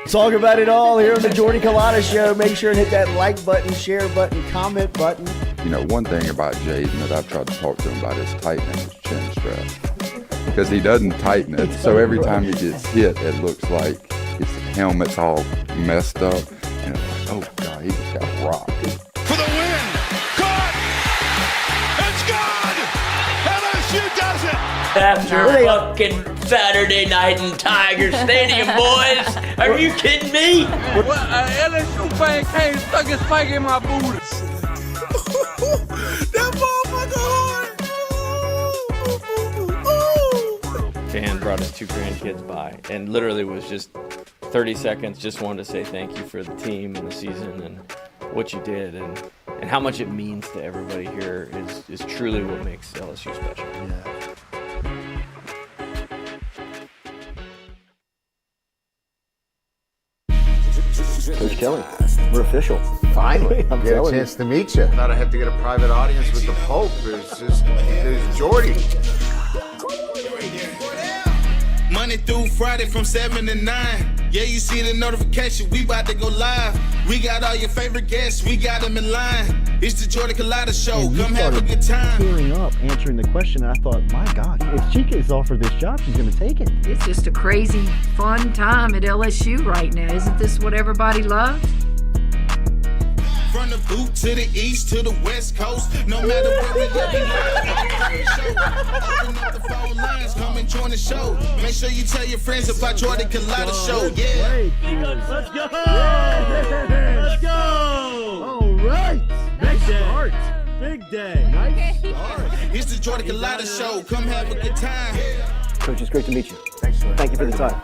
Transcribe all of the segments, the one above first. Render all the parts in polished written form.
Talk about it all here on the Jordy Culotta Show. Make sure and hit that like button, share button, comment button. You know, one thing about Jaden that I've tried to talk to him about is tightening his chin strap. Because he doesn't tighten it, so every time he gets hit, it looks like his helmet's all messed up. And it's like, oh God, he just got rocked. For the win! Caught! It's gone! LSU does it! After fucking Saturday night in Tiger Stadium, boys. Are you kidding me? Well, LSU fan came and stuck his spike in my booty. That motherfucker hard! Fan brought his 2 grandkids by and literally was just 30 seconds, just wanted to say thank you for the team and the season and what you did and how much it means to everybody here is truly what makes LSU special. Yeah. Coach Kelly, we're official. Finally, I'm Get a telling chance to meet you. Thought I had to get a private audience with the Pope. There's Jordy. Monday through Friday from 7 to 9. Yeah, you see the notification. We about to go live. We got all your favorite guests. We got them in line. It's the Jordy Culotta Show. And Come have a good time. Tearing up, answering the question. I thought, my God, if she gets offered this job, she's going to take it. It's just a crazy, fun time at LSU right now. Isn't this what everybody loves? From the boot to the east to the west coast. No matter where we at, we open up the phone lines. Come and join the show. Make sure you tell your friends about Jordy Culotta Show. Yeah. Let's go! Let's go! All right. Big start. Big day. Nice start. It's the Jordy Culotta Show. Come have a good time. Coach, it's great to meet you. Thanks, Jordy. Thank you for the time.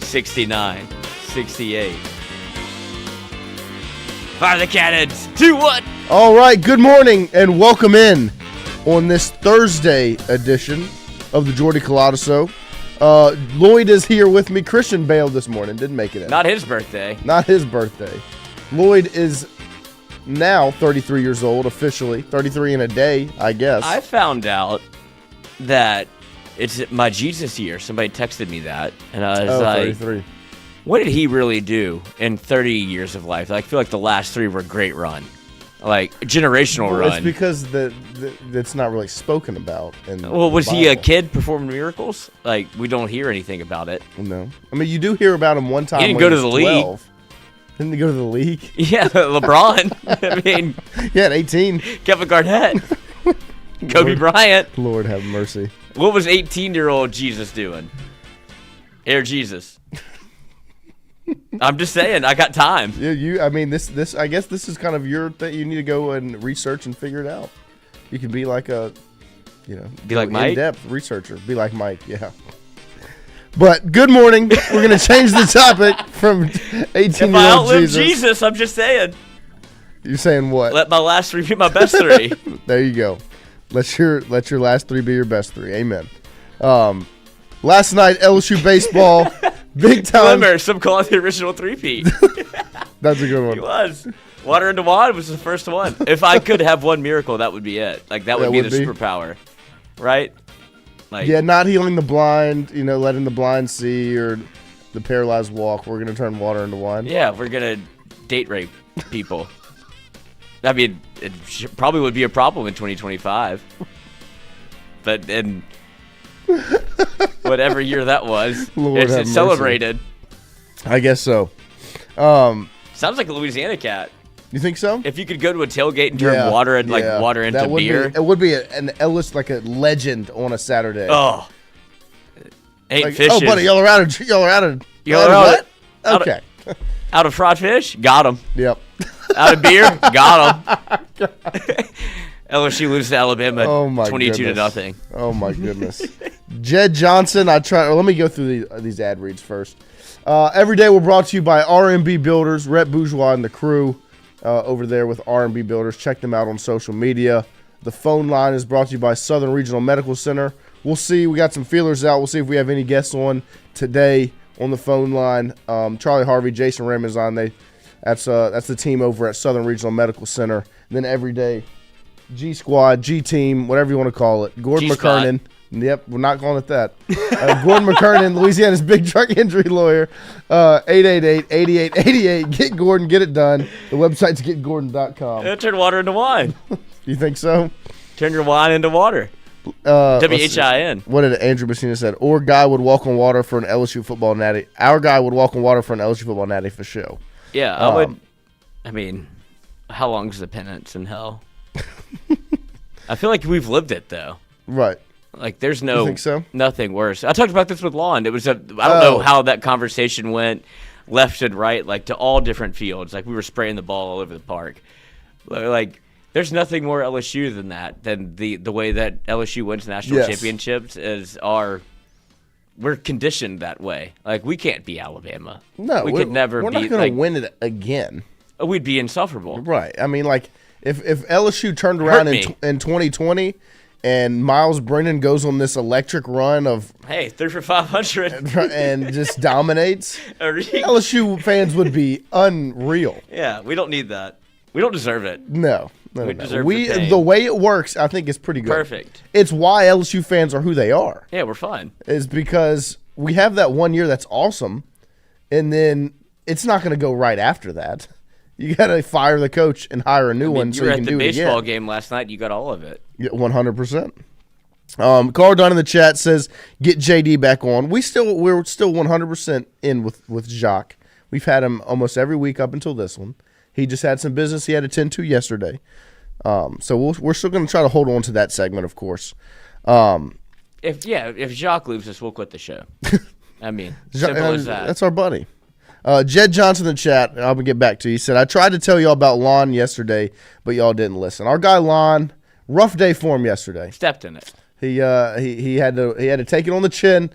69, 68. Fire the cannons. 2-1. All right, good morning and welcome in on this Thursday edition of the Jordy Culotta Show. Lloyd is here with me. Christian bailed this morning, didn't make it in. Not his birthday. Not his birthday. Lloyd is now 33 years old, officially. 33 in a day, I guess. I found out that it's my Jesus year. Somebody texted me that, and I was like, 33. what did he really do in 30 years of life? I feel like the last 3 were a great run. Like, generational run. It's because that's not really spoken about. Well, was he a kid performing miracles? Like, we don't hear anything about it. No. I mean, you do hear about him one time. He didn't go to the league. Didn't he go to the league? Yeah, LeBron. I mean, yeah, at 18. Kevin Garnett. Kobe Bryant. Lord have mercy. What was 18-year-old Jesus doing? Air Jesus. I'm just saying, I got time. Yeah, I mean, this. I guess this is kind of your thing. You need to go and research and figure it out. You can be like Mike, in-depth researcher. Be like Mike, yeah. But good morning. We're gonna change the topic from 18-year-old If I outlive Jesus, I'm just saying. You're saying what? Let my last 3 be my best 3. There you go. Let your last 3 be your best 3. Amen. Last night LSU baseball. Big time. Remember, some call it the original 3-peat. That's a good one. He was. Water into wine was the first one. If I could have one miracle, that would be it. Like, that would be the superpower. Right? Like, yeah, not healing the blind, letting the blind see or the paralyzed walk. We're going to turn water into wine. Yeah, we're going to date rape people. I mean, it probably would be a problem in 2025. But in whatever year that was, it's celebrated. I guess so. Sounds like a Louisiana cat. You think so? If you could go to a tailgate and turn water into beer. It would be an Ellis, like a legend on a Saturday. Oh. Ain't like, fishing. Oh, buddy, y'all are out of what? Okay. Out of fried fish? Got him. Yep. Out of beer? Got him. LSU loses to Alabama 22-0. Oh, my goodness. Jed Johnson, let me go through these ad reads first. Every day we're brought to you by R&B Builders, Rhett Bourgeois and the crew over there with R&B Builders. Check them out on social media. The phone line is brought to you by Southern Regional Medical Center. We'll see. We got some feelers out. We'll see if we have any guests on today on the phone line. Charlie Harvey, Jason Ramazan, that's the team over at Southern Regional Medical Center. And then every day, G Squad, G Team, whatever you want to call it. Gordon McKernan. Yep, we're not calling it that. Gordon McKernan, Louisiana's big truck injury lawyer. 888-8888. Get Gordon, get it done. The website's getgordon.com. Turn water into wine. You think so? Turn your wine into water. WHIN. What did Andrew Messina said? Our guy would walk on water for an LSU football natty. Our guy would walk on water for an LSU football natty for show. Yeah, I would. I mean, how long is the penance in hell? I feel like we've lived it though. Right. Like there's You think so? nothing worse. I talked about this with Lon. It was I don't know how that conversation went left and right, like to all different fields. Like we were spraying the ball all over the park. Like there's nothing more LSU than that, than the way that LSU wins national championships we're conditioned that way. Like we can't be Alabama. No, we could never we're be. Not going to win it again. We'd be insufferable. Right. I mean, like if LSU turned around in 2020 and Miles Brennan goes on this electric run of 3 for 500 and just dominates, LSU fans would be unreal. Yeah, we don't need that. We don't deserve it. No. Deserve the way it works, I think, is pretty good. Perfect. It's why LSU fans are who they are. Yeah, we're fine. Is because we have that 1 year that's awesome, and then it's not going to go right after that. You got to fire the coach and hire a new one so you can do it again. You were at the baseball game last night. You got all of it. Yeah, 100%. Carl Dunn in the chat says, "Get JD back on." We're still 100% in with Jacques. We've had him almost every week up until this one. He just had some business he had to tend to yesterday. So we're still going to try to hold on to that segment, of course. If Jacques leaves us, we'll quit the show. I mean, simple as that. That's our buddy. Jed Johnson in the chat, I'm going to get back to you. He said, "I tried to tell y'all about Lon yesterday, but y'all didn't listen." Our guy Lon, rough day for him yesterday. Stepped in it. He had to take it on the chin.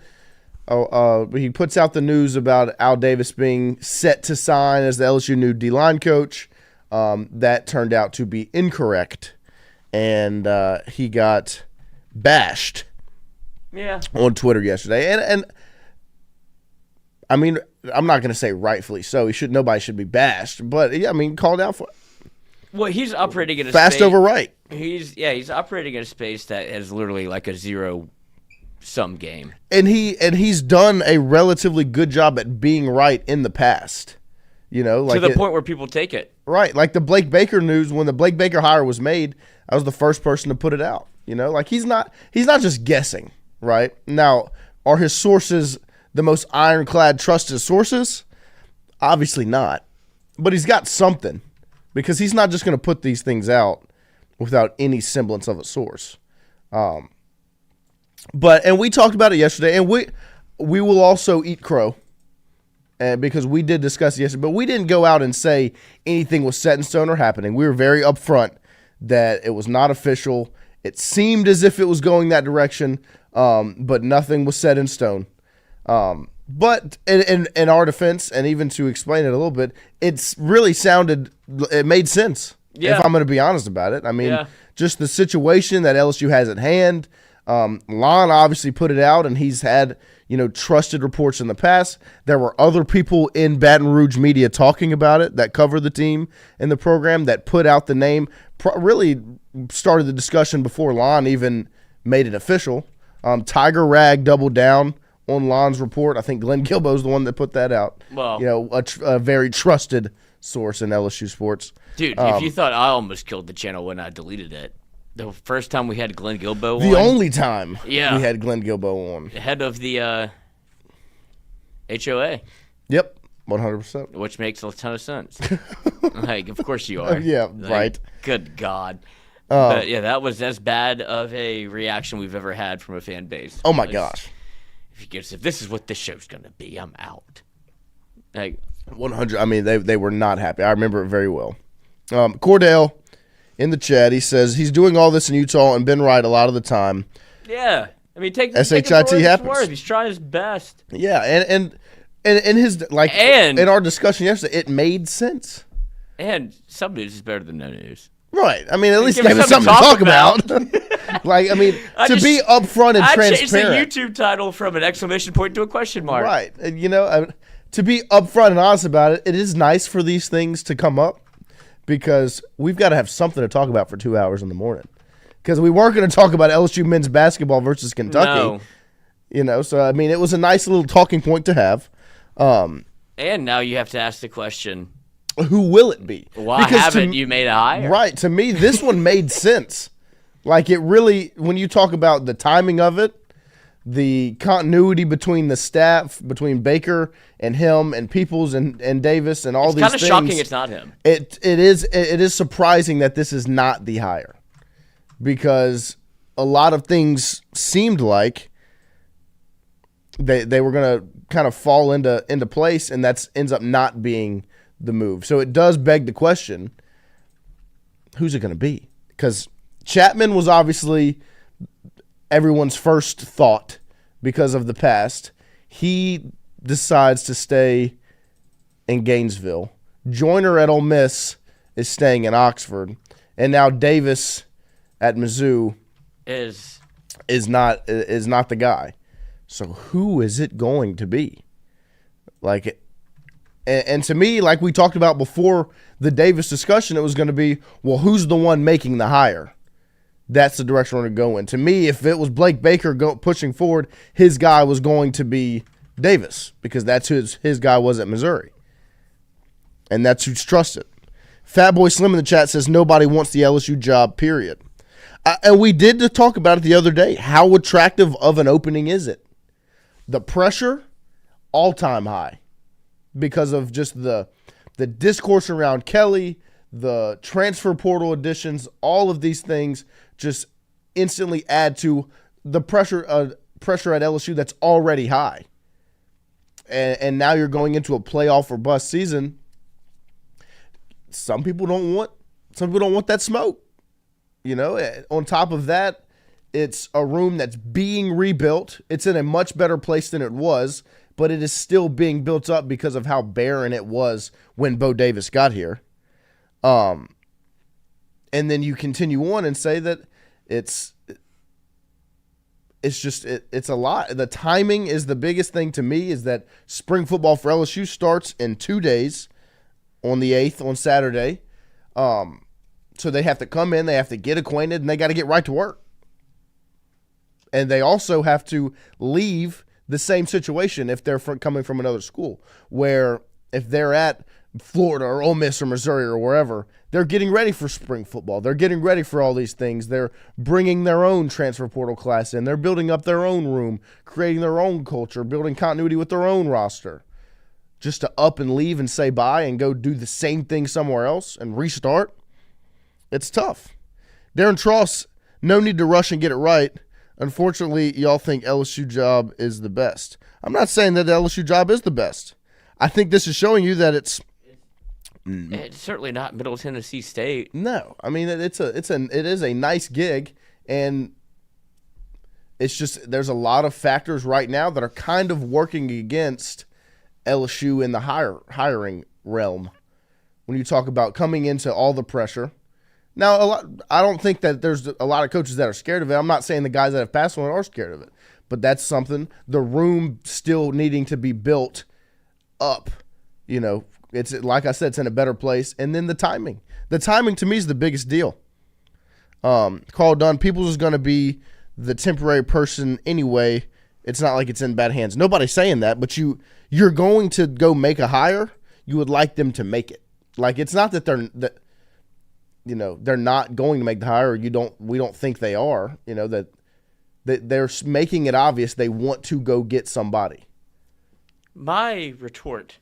He puts out the news about Al Davis being set to sign as the LSU new D-line coach. That turned out to be incorrect, and he got bashed on Twitter yesterday. And I mean, I'm not going to say rightfully so. Nobody should be bashed, but yeah, I mean, called out for it. Well, he's operating in a fast space, over right. He's operating in a space that is literally like a zero-sum game. And he's done a relatively good job at being right in the past. You know, like to the point where people take it. Right, like the Blake Baker news, when the Blake Baker hire was made, I was the first person to put it out. You know, like he's not just guessing, right? Now, are his sources the most ironclad trusted sources? Obviously not. But he's got something, because he's not just going to put these things out without any semblance of a source. And we talked about it yesterday, and we will also eat crow. Because we did discuss it yesterday, but we didn't go out and say anything was set in stone or happening. We were very upfront that it was not official. It seemed as if it was going that direction, but nothing was set in stone. But in our defense, and even to explain it a little bit, it made sense, if I'm going to be honest about it. I mean, just the situation that LSU has at hand. Lon obviously put it out, and he's had trusted reports in the past. There were other people in Baton Rouge media talking about it that cover the team and the program that put out the name, really started the discussion before Lon even made it official. Tiger Rag doubled down on Lon's report. I think Glenn Gilbo's the one that put that out. Well, a very trusted source in LSU sports. Dude, if you thought I almost killed the channel when I deleted it, the first time we had Glenn Gilbo on. The only time we had Glenn Gilbo on. Head of the HOA. Yep, 100%. Which makes a ton of sense. Like, of course you are. Yeah, like, right. Good God. But yeah, that was as bad of a reaction we've ever had from a fan base. Oh my gosh. If this is what this show's going to be, I'm out. Like 100. I mean, they were not happy. I remember it very well. Cordell in the chat, he says he's doing all this in Utah and been right a lot of the time. Yeah, I mean, take SHIT happens. He's trying his best. Yeah, and his in our discussion yesterday, it made sense. And some news is better than no news. Right. I mean, at least give us something to talk about. Like, I mean, be upfront and transparent. I changed the YouTube title from an exclamation point to a question mark. Right. To be upfront and honest about it, it is nice for these things to come up, because we've got to have something to talk about for 2 hours in the morning. Because we weren't going to talk about LSU men's basketball versus Kentucky. No. So, I mean, it was a nice little talking point to have. And now you have to ask the question, who will it be? Why haven't you made a hire? Right. To me, this one made sense. Like, it really, when you talk about the timing of it, the continuity between the staff, between Baker and him and Peoples and Davis and all these things. It's kind of shocking it's not him. It is surprising that this is not the hire, because a lot of things seemed like they were going to kind of fall into place, and that ends up not being the move. So it does beg the question, who's it going to be? Because Chapman was obviously everyone's first thought because of the past. He decides to stay in Gainesville. Joyner at Ole Miss is staying in Oxford, and now Davis at Mizzou is not the guy. So who is it going to be? Like, and to me, like we talked about before the Davis discussion, it was going to be, well, who's the one making the hire? That's the direction we're going to go in. To me, if it was Blake Baker pushing forward, his guy was going to be Davis, because that's who his guy was at Missouri. And that's who's trusted. Fatboy Slim in the chat says nobody wants the LSU job, period. And we did talk about it the other day. How attractive of an opening is it? The pressure, all-time high, because of just the discourse around Kelly, the transfer portal additions, all of these things just instantly add to the pressure at LSU that's already high. And now you're going into a playoff or bust season. Some people don't want that smoke. On top of that, It's a room that's being rebuilt. It's in a much better place than it was, but it is still being built up because of how barren it was when Bo Davis got here. And then you continue on and say that it's a lot. The timing is the biggest thing to me, is that spring football for LSU starts in 2 days on the 8th on Saturday. So they have to come in, they have to get acquainted, and they got to get right to work. And they also have to leave the same situation if they're coming from another school, where if they're at Florida or Ole Miss or Missouri or wherever, they're getting ready for spring football. They're getting ready for all these things. They're bringing their own transfer portal class in. They're building up their own room, creating their own culture, building continuity with their own roster. Just to up and leave and say bye and go do the same thing somewhere else and restart, it's tough. Darren Tross, no need to rush and get it right. Unfortunately, y'all think LSU job is the best. I'm not saying that the LSU job is the best. I think this is showing you that it's certainly not Middle Tennessee State. No. I mean, it is a nice gig, and it's just there's a lot of factors right now that are kind of working against LSU in the hiring realm. When you talk about coming into all the pressure. Now, I don't think that there's a lot of coaches that are scared of it. I'm not saying the guys that have passed on it are scared of it. But that's something. The room still needing to be built up. You know, it's like I said, it's in a better place. And then the timing. The timing to me is the biggest deal. Carl Dunn, Peoples is going to be the temporary person anyway. It's not like it's in bad hands. Nobody's saying that, but you're going to go make a hire. You would like them to make it. Like, it's not that they're not going to make the hire, or we don't think they are, that they're making it obvious they want to go get somebody. My retort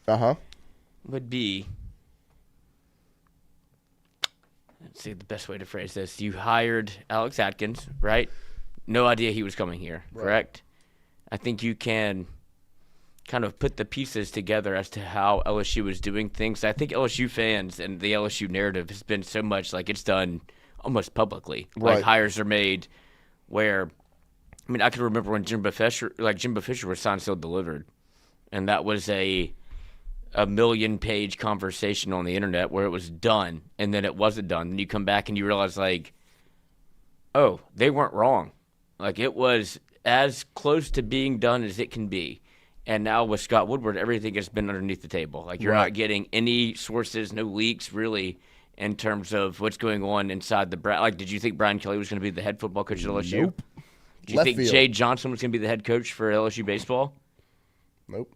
would be, let's see the best way to phrase this. You hired Alex Atkins, right? No idea he was coming here, correct? I think you can kind of put the pieces together as to how LSU is doing things. I think LSU fans and the LSU narrative has been so much like it's done almost publicly. Right. Like hires are made where, I mean, I can remember when Jimbo Fisher was signed, sealed, delivered. And that was a million-page conversation on the internet where it was done, and then it wasn't done. Then you come back and you realize, like, oh, they weren't wrong. Like, it was as close to being done as it can be. And now with Scott Woodward, everything has been underneath the table. Like, you're not getting any sources, no leaks, really, in terms of what's going on inside the like, did you think Brian Kelly was going to be the head football coach at LSU? Nope. Did you think Jay Johnson was going to be the head coach for LSU baseball? Nope.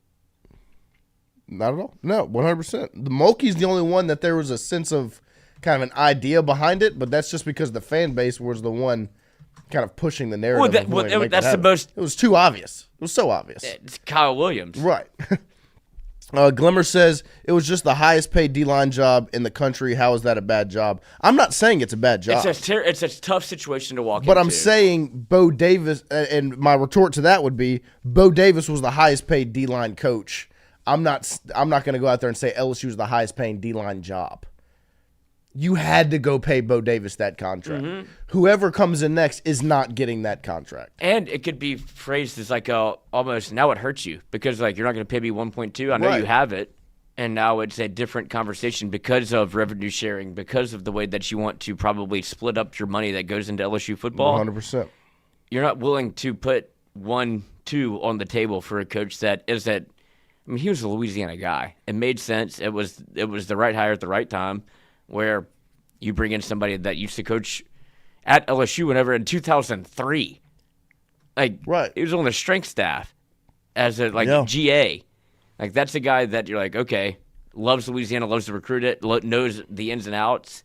Not at all. No, 100%. The Mulkey's the only one that there was a sense of kind of an idea behind it, but that's just because the fan base was the one kind of pushing the narrative. That's the most. It was too obvious. It was so obvious. It's Kyle Williams. Right. Glimmer says it was just the highest paid D-line job in the country. How is that a bad job? I'm not saying it's a bad job. It's a tough situation to walk into. But I'm saying Bo Davis, and my retort to that would be Bo Davis was the highest paid D-line coach. I'm not going to go out there and say LSU is the highest paying D-line job. You had to go pay Bo Davis that contract. Mm-hmm. Whoever comes in next is not getting that contract. And it could be phrased as like almost now it hurts you because like you're not going to pay me 1.2. I know you have it, and now it's a different conversation because of revenue sharing, because of the way that you want to probably split up your money that goes into LSU football. 100%. You're not willing to put 1-2 on the table for a coach that is that. I mean, he was a Louisiana guy. It made sense. It was the right hire at the right time. Where you bring in somebody that used to coach at LSU whenever in 2003. Like, he was on the strength staff as a GA. Like, that's a guy that you're like, okay, loves Louisiana, loves to recruit it, knows the ins and outs.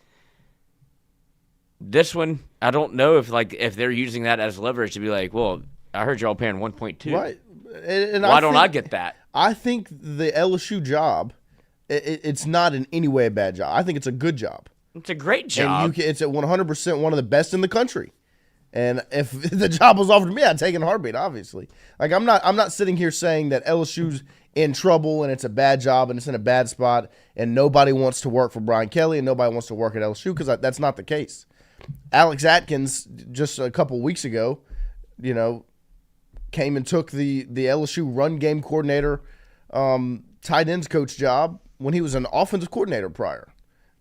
This one, I don't know if they're using that as leverage to be like, well, I heard you're all paying 1.2. Right. And why don't I get that? I think the LSU job, it's not in any way a bad job. I think it's a good job. It's a great job. And it's at 100% one of the best in the country. And if the job was offered to me, I'd take it in a heartbeat, obviously. Like, I'm not sitting here saying that LSU's in trouble and it's a bad job and it's in a bad spot and nobody wants to work for Brian Kelly and nobody wants to work at LSU, because that's not the case. Alex Atkins just a couple weeks ago, came and took the LSU run game coordinator, tight ends coach job when he was an offensive coordinator prior.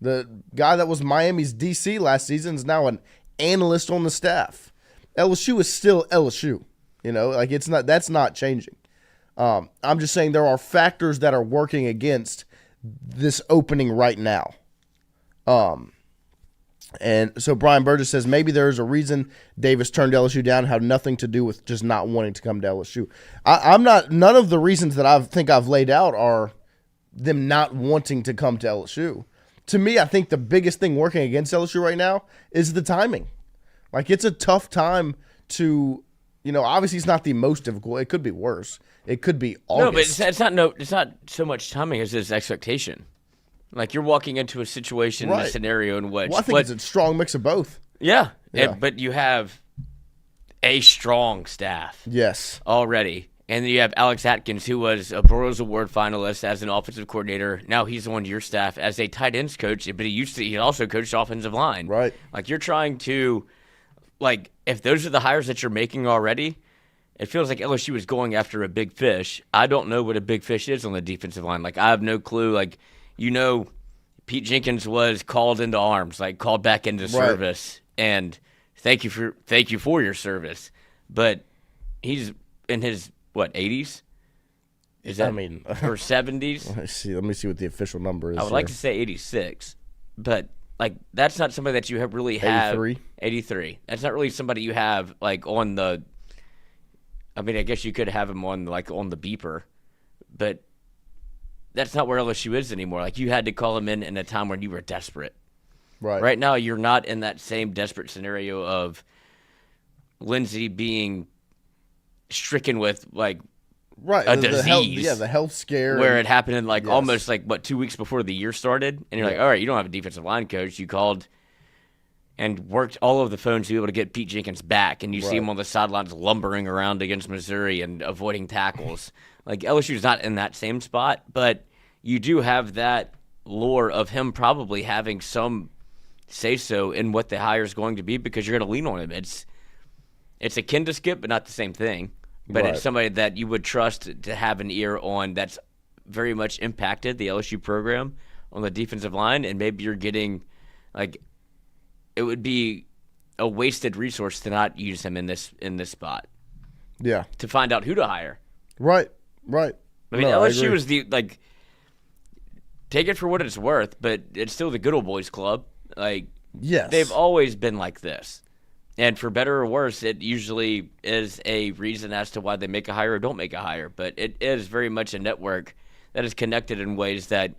The guy that was Miami's DC last season is now an analyst on the staff. LSU is still LSU, that's not changing. I'm just saying there are factors that are working against this opening right now. And so Brian Burgess says maybe there's a reason Davis turned LSU down, had nothing to do with just not wanting to come to LSU. None of the reasons that I've laid out are them not wanting to come to LSU. To me, I think the biggest thing working against LSU right now is the timing. Like, it's a tough time to, obviously it's not the most difficult. It could be worse. It could be August. No, but it's not so much timing as it's expectation. Like, you're walking into a situation, a scenario in which... Well, I think it's a strong mix of both. Yeah. But you have a strong staff. Yes. Already. And then you have Alex Atkins, who was a Burroughs Award finalist as an offensive coordinator. Now he's on your staff as a tight ends coach, but he also coached offensive line. Right. Like, you're trying to... Like, if those are the hires that you're making already, it feels like LSU is going after a big fish. I don't know what a big fish is on the defensive line. Like, I have no clue. Like... Pete Jenkins was called into arms, like called back into service, and thank you for your service. But he's in his 80s? Is that or 70s? Let me see what the official number is. I would like to say 86, but like that's not somebody that you have really have. 83. That's not really somebody you have like on the. I mean, I guess you could have him on the beeper, but. That's not where LSU is anymore. Like, you had to call him in a time when you were desperate. Right. Right now, you're not in that same desperate scenario of Lindsey being stricken with, like, a disease. The health scare. Where it happened in, almost, 2 weeks before the year started. And you're like, all right, you don't have a defensive line coach. You called and worked all of the phones to be able to get Pete Jenkins back. And you see him on the sidelines lumbering around against Missouri and avoiding tackles. Like, LSU's not in that same spot, but you do have that lore of him probably having some say-so in what the hire is going to be because you're going to lean on him. It's akin to Skip, but not the same thing. But it's somebody that you would trust to have an ear on that's very much impacted the LSU program on the defensive line, and maybe you're getting, it would be a wasted resource to not use him in this spot. Yeah. To find out who to hire. Right. I mean, LSU is take it for what it's worth, but it's still the good old boys club. Yes. They've always been like this. And for better or worse, it usually is a reason as to why they make a hire or don't make a hire. But it is very much a network that is connected in ways that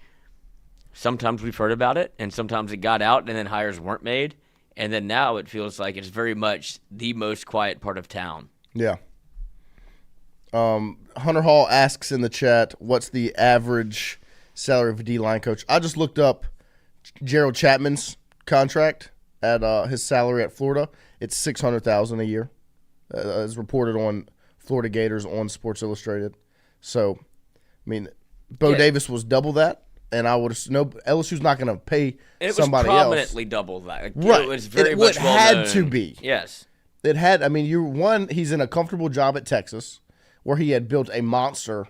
sometimes we've heard about it, and sometimes it got out, and then hires weren't made. And then now it feels like it's very much the most quiet part of town. Yeah. Hunter Hall asks in the chat, what's the average salary of a D-line coach? I just looked up Gerald Chapman's contract at his salary at Florida. It's $600,000 a year, as reported on Florida Gators on Sports Illustrated. So, I mean, Bo Davis was double that, and I would know LSU's not going to pay somebody else. It was prominently double that. Right. It was very much well known. Had to be. Yes. It had. I mean, he's in a comfortable job at Texas, where he had built a monster.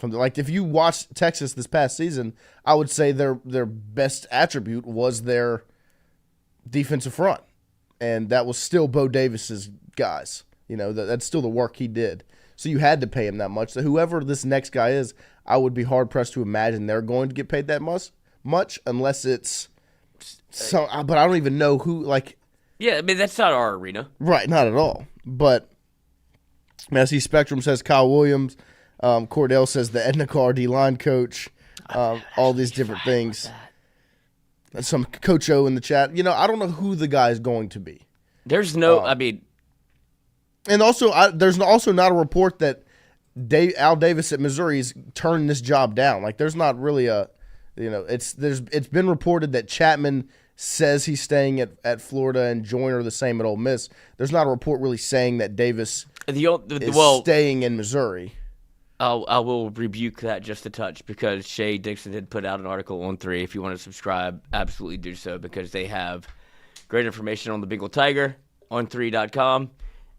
If you watched Texas this past season, I would say their best attribute was their defensive front, and that was still Bo Davis's guys. That's still the work he did. So you had to pay him that much. So whoever this next guy is, I would be hard pressed to imagine they're going to get paid that much unless it's so. But I don't even know who. Yeah, I mean that's not our arena. Right, not at all. But. Messi Spectrum says Kyle Williams. Cordell says the Edna Carr D-line coach. All these different things. Some Coach O in the chat. I don't know who the guy is going to be. There's no, And also, there's also not a report that Al Davis at Missouri is turning this job down. There's not really it's been reported that Chapman says he's staying at Florida and Joyner the same at Ole Miss. There's not a report really saying that Davis is staying in Missouri. I will rebuke that just a touch because Shay Dixon did put out an article on 3. If you want to subscribe, absolutely do so because they have great information on the Bengal Tiger on 3.com.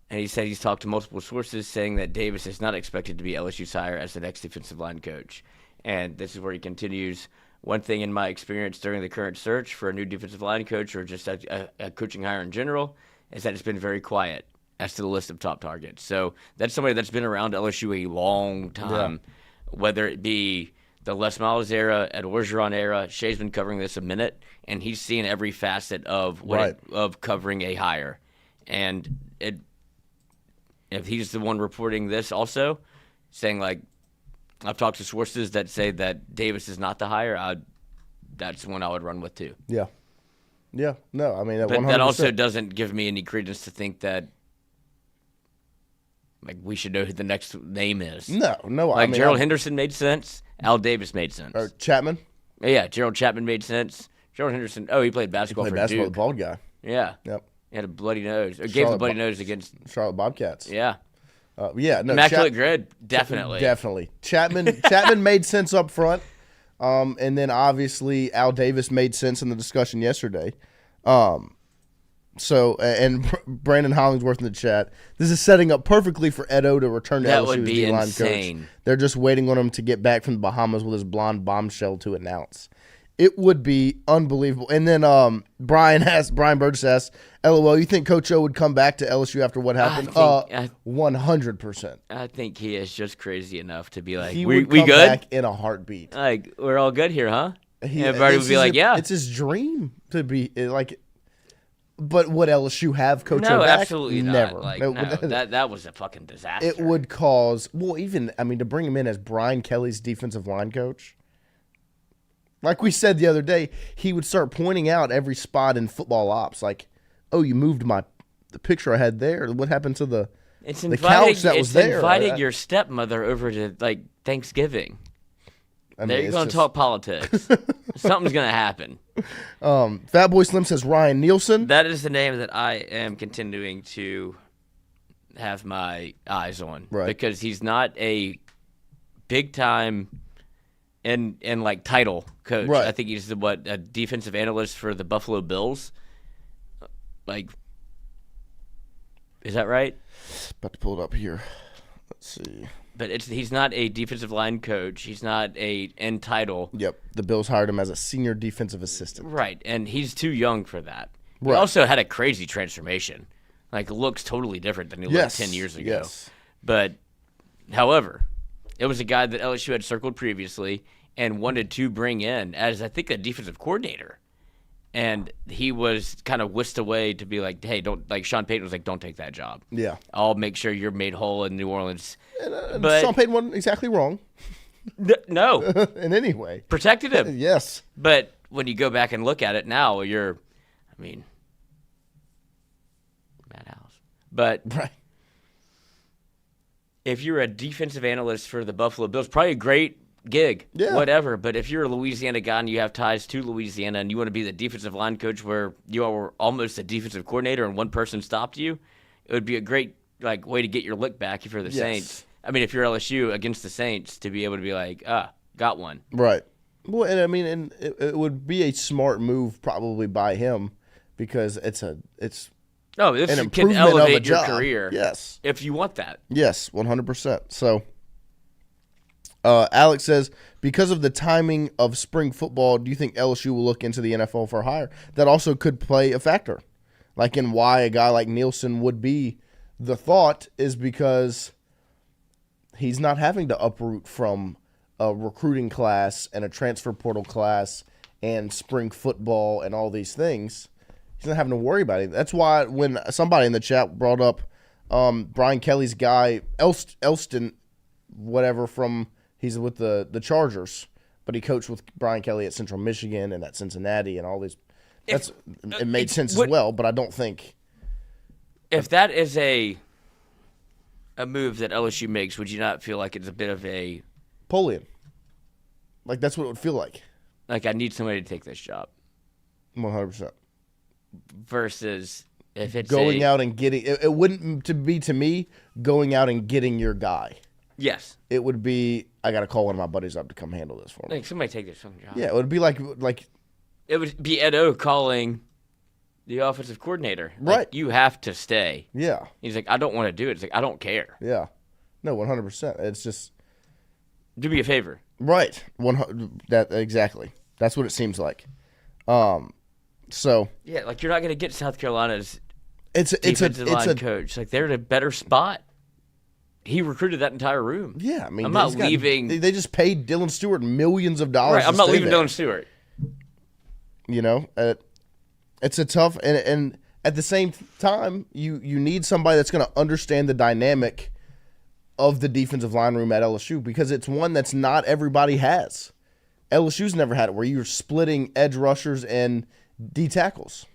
And he said he's talked to multiple sources saying that Davis is not expected to be LSU's hire as the next defensive line coach. And this is where he continues. One thing in my experience during the current search for a new defensive line coach or just a coaching hire in general is that it's been very quiet as to the list of top targets. So that's somebody that's been around LSU a long time, whether it be the Les Miles era, Ed Orgeron era. Shay's been covering this a minute, and he's seen every facet of of covering a hire. And if he's the one reporting this also, saying like, I've talked to sources that say that Davis is not the hire, that's the one I would run with too. Yeah. Yeah. No, I mean, but 100%. that also doesn't give me any credence to think that like we should know who the next name is. No. Like I mean, Gerald Henderson made sense. Al Davis made sense. Or Chapman? Yeah, Gerald Chapman made sense. Gerald Henderson, he played basketball for basketball, Duke. the bald guy. Yeah. Yep. He had a bloody nose. Or gave the bloody nose against Charlotte Bobcats. Yeah. Yeah, no. Immaculate grid, definitely. Definitely. Chapman made sense up front. And then obviously Al Davis made sense in the discussion yesterday. So, and Brandon Hollingsworth in the chat, this is setting up perfectly for Edo to return to LSU as D-line coach. They're just waiting on him to get back from the Bahamas with his blonde bombshell to announce. It would be unbelievable. And then Brian Burgess asks, LOL, you think Coach O would come back to LSU after what happened? 100%. I think he is just crazy enough to be like, he we would come good? back in a heartbeat. Like, we're all good here, huh? Everybody would be like, yeah. It's his dream to be like. But would LSU have Coach O No, back? absolutely not. Never. Like, no, that was a fucking disaster. It would cause, to bring him in as Brian Kelly's defensive line coach. Like we said the other day, he would start pointing out every spot in football ops. Like, oh, you moved the picture I had there. What happened to the couch that was there? It's inviting your stepmother over to, like, Thanksgiving. There you're going to talk politics. Something's going to happen. Fat Boy Slim says Ryan Nielsen. That is the name that I am continuing to have my eyes on. Right. Because he's not a big-time and like title coach. Right. I think he's a defensive analyst for the Buffalo Bills. Like, is that right? About to pull it up here. Let's see. But he's not a defensive line coach. He's not a end title. Yep. The Bills hired him as a senior defensive assistant. Right, and he's too young for that. Right. He also had a crazy transformation. Like, looks totally different than he looked 10 years ago. Yes. But, however, it was a guy that LSU had circled previously and wanted to bring in as, I think, a defensive coordinator. And he was kind of whisked away to be like, hey, don't, like Sean Payton was like, don't take that job. Yeah. I'll make sure you're made whole in New Orleans. But Sean Payton wasn't exactly wrong. No. In any way. Protected him. Yes. But when you go back and look at it now, madhouse. But right. If you're a defensive analyst for the Buffalo Bills, probably a great gig, whatever. But if you're a Louisiana guy and you have ties to Louisiana and you want to be the defensive line coach where you are almost a defensive coordinator and one person stopped you, it would be a great way to get your lick back if you're the Saints. I mean, if you're LSU against the Saints, to be able to be like, got one. Right. Well, and it would be a smart move probably by him because this can improvement elevate of a your job. career. Yes. If you want that. Yes, 100%. So, Alex says, because of the timing of spring football, do you think LSU will look into the NFL for a hire? That also could play a factor. Like in why a guy like Nielsen would be the thought is because he's not having to uproot from a recruiting class and a transfer portal class and spring football and all these things. He's not having to worry about it. That's why when somebody in the chat brought up Brian Kelly's guy, Elston, whatever, he's with the Chargers, but he coached with Brian Kelly at Central Michigan and at Cincinnati and all these. It made sense as well, but I don't think. If that is a move that LSU makes, would you not feel like it's a bit of a Napoleon? Like that's what it would feel like. Like I need somebody to take this job. 100%. Versus if it's going out and getting it wouldn't be to me going out and getting your guy. Yes. It would be I got to call one of my buddies up to come handle this for me. Like somebody take this fucking job. Yeah, it would be like it would be Edo calling the offensive coordinator. Right. Like, you have to stay. Yeah. He's like, I don't want to do it. It's like, I don't care. Yeah. No, 100%. It's just Do me a favor. right. That exactly. That's what it seems like. So Yeah, like you're not going to get South Carolina's it's defensive line a coach. Like they're in a better spot. He recruited that entire room. yeah. I mean, I'm not he's got- leaving. They just paid Dylan Stewart millions of dollars. Right, I'm to not stay leaving there. Dylan Stewart. You know, it's a tough and at the same time, you need somebody that's going to understand the dynamic of the defensive line room at LSU because it's one that's not everybody has. LSU's never had it where you're splitting edge rushers and D tackles.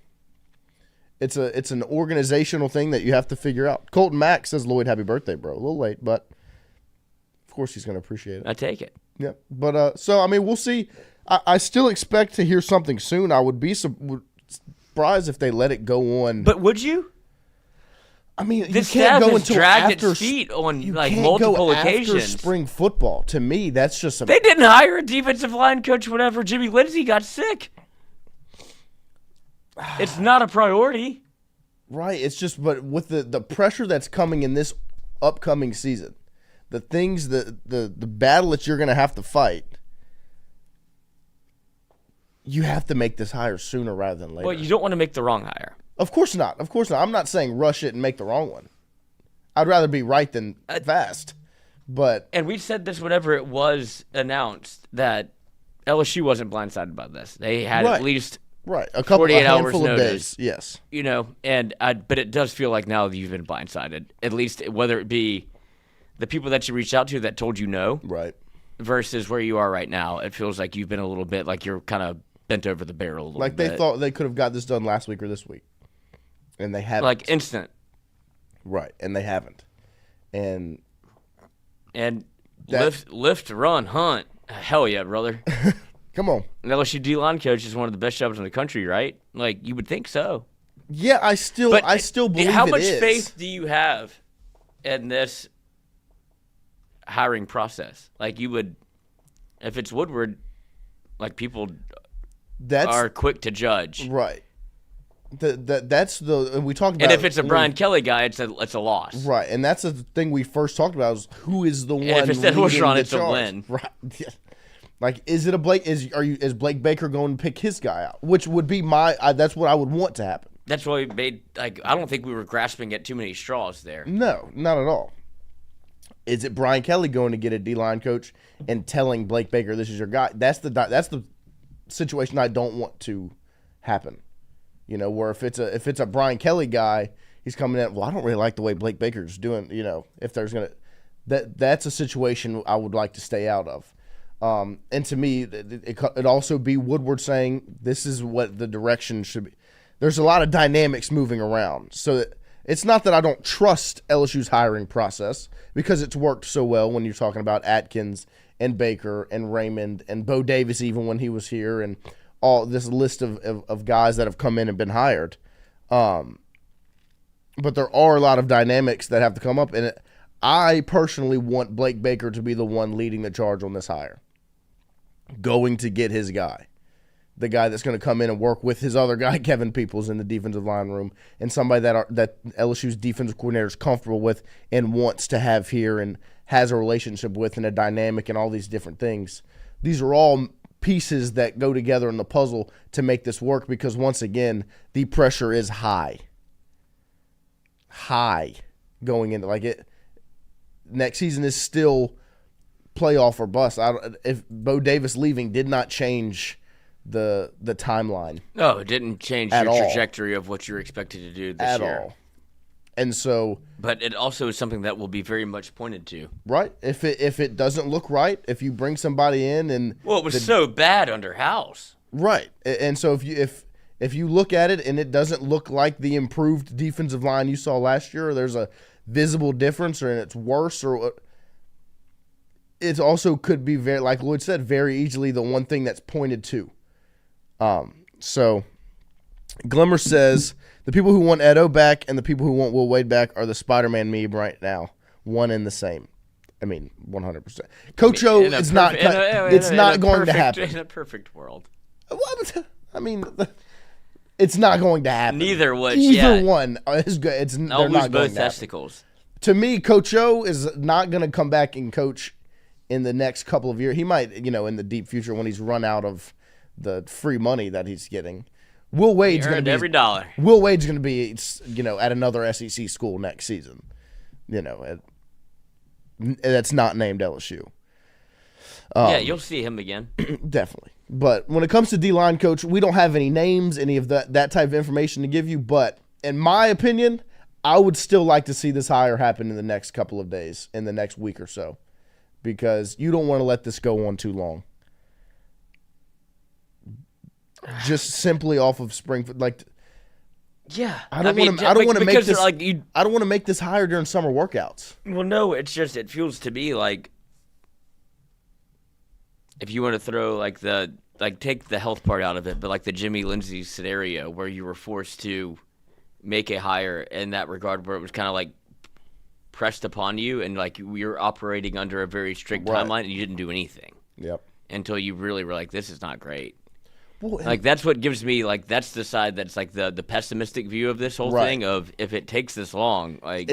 It's an organizational thing that you have to figure out. Colton Mack says, Lloyd, happy birthday, bro. A little late, but of course he's going to appreciate it. I take it. Yeah, but so I mean, we'll see. I still expect to hear something soon. I would be surprised if they let it go on. But would you? I mean, This you can't staff go has until dragged after its feet on you like can't multiple go after occasions. spring football. To me, that's just They didn't hire a defensive line coach whenever Jimmy Lindsey got sick. It's not a priority. right. It's just, but with the pressure that's coming in this upcoming season, the things the battle that you're going to have to fight. You have to make this hire sooner rather than later. Well, you don't want to make the wrong hire. Of course not. Of course not. I'm not saying rush it and make the wrong one. I'd rather be right than fast. But And we said this whenever it was announced that LSU wasn't blindsided by this. They had Right. at least right, a couple 48 a hours handful of notice. days. Yes. You know, but it does feel like now that you've been blindsided. At least whether it be the people that you reached out to that told you no Right. versus where you are right now, it feels like you've been a little bit like you're kind of bent over the barrel a little Like bit. they thought they could have got this done last week or this week, and they haven't. Like instant. right, and they haven't. And And That- lift, run, hunt. Hell yeah, brother. come on. An LSU D-line coach is one of the best jobs in the country, right? Like, you would think so. Yeah, I still believe how it much is. faith do you have in this hiring process? Like, you would, if it's Woodward, like, people That's are quick to judge. right. That's the and we talked about. And if it's a when- Brian Kelly guy, it's a loss. right, and that's the thing we first talked about is who is the one. if it's Ed leading Orgeron, the it's a charge. win. Right. Yeah. Like, is it a Blake? Is Blake Baker going to pick his guy out? Which would be that's what I would want to happen. That's why we made, like, I don't think we were grasping at too many straws there. No, not at all. Is it Brian Kelly going to get a D-line coach and telling Blake Baker this is your guy? That's the situation I don't want to happen. You know, where if it's a Brian Kelly guy, he's coming in. Well, I don't really like the way Blake Baker's doing. You know, if there's that's a situation I would like to stay out of. And to me, it also be Woodward saying this is what the direction should be. There's a lot of dynamics moving around, so it's not that I don't trust LSU's hiring process because it's worked so well when you're talking about Atkins and Baker and Raymond and Bo Davis even when he was here and all this list of guys that have come in and been hired. But there are a lot of dynamics that have to come up, and I personally want Blake Baker to be the one leading the charge on this hire. Going to get his guy. The guy that's going to come in and work with his other guy, Kevin Peoples, in the defensive line room, and somebody that LSU's defensive coordinator is comfortable with and wants to have here and has a relationship with and a dynamic and all these different things. These are all pieces that go together in the puzzle to make this work because, once again, the pressure is high. High going into it. Next season is still playoff or bust. If Bo Davis leaving did not change the timeline. No, it didn't change At your all. trajectory of what you're expected to do this At year. all. And so, But it also is something that will be very much pointed to. right, if it doesn't look right, if you bring somebody in and Well, it was so bad under House. right, and so if you look at it and it doesn't look like the improved defensive line you saw last year, or there's a visible difference, or it's worse, or it also could be very, like Lloyd said, very easily the one thing that's pointed to. So Glimmer says the people who want Edo back and the people who want Will Wade back are the Spider-Man meme right now, one and the same. I mean, 100%. Coach O is not. It's not going to happen. In a perfect world. What? I mean, It's not going to happen. Neither would. Either one is good. I'll they're lose not going both to happen. testicles. To me, Coach O is not going to come back and coach in the next couple of years. He might, in the deep future when he's run out of the free money that he's getting. Will Wade's going to be every dollar. Will Wade's going to be, at another SEC school next season. That's not named LSU. Yeah, you'll see him again. Definitely. But when it comes to D-line coach, we don't have any names, any of that type of information to give you. But in my opinion, I would still like to see this hire happen in the next couple of days, in the next week or so, because you don't want to let this go on too long. Just simply off of spring, Yeah, I don't want to make this. I don't want to make this hire during summer workouts. Well, no, it's just it feels to me like if you want to throw take the health part out of it, but like the Jimmy Lindsay scenario where you were forced to make a hire in that regard, where it was kind of like pressed upon you, and like you're operating under a very strict timeline, and you didn't do anything. Yep. Until you really were like, this is not great. Well, like that's what gives me that's the side that's like the pessimistic view of this whole thing of if it takes this long, like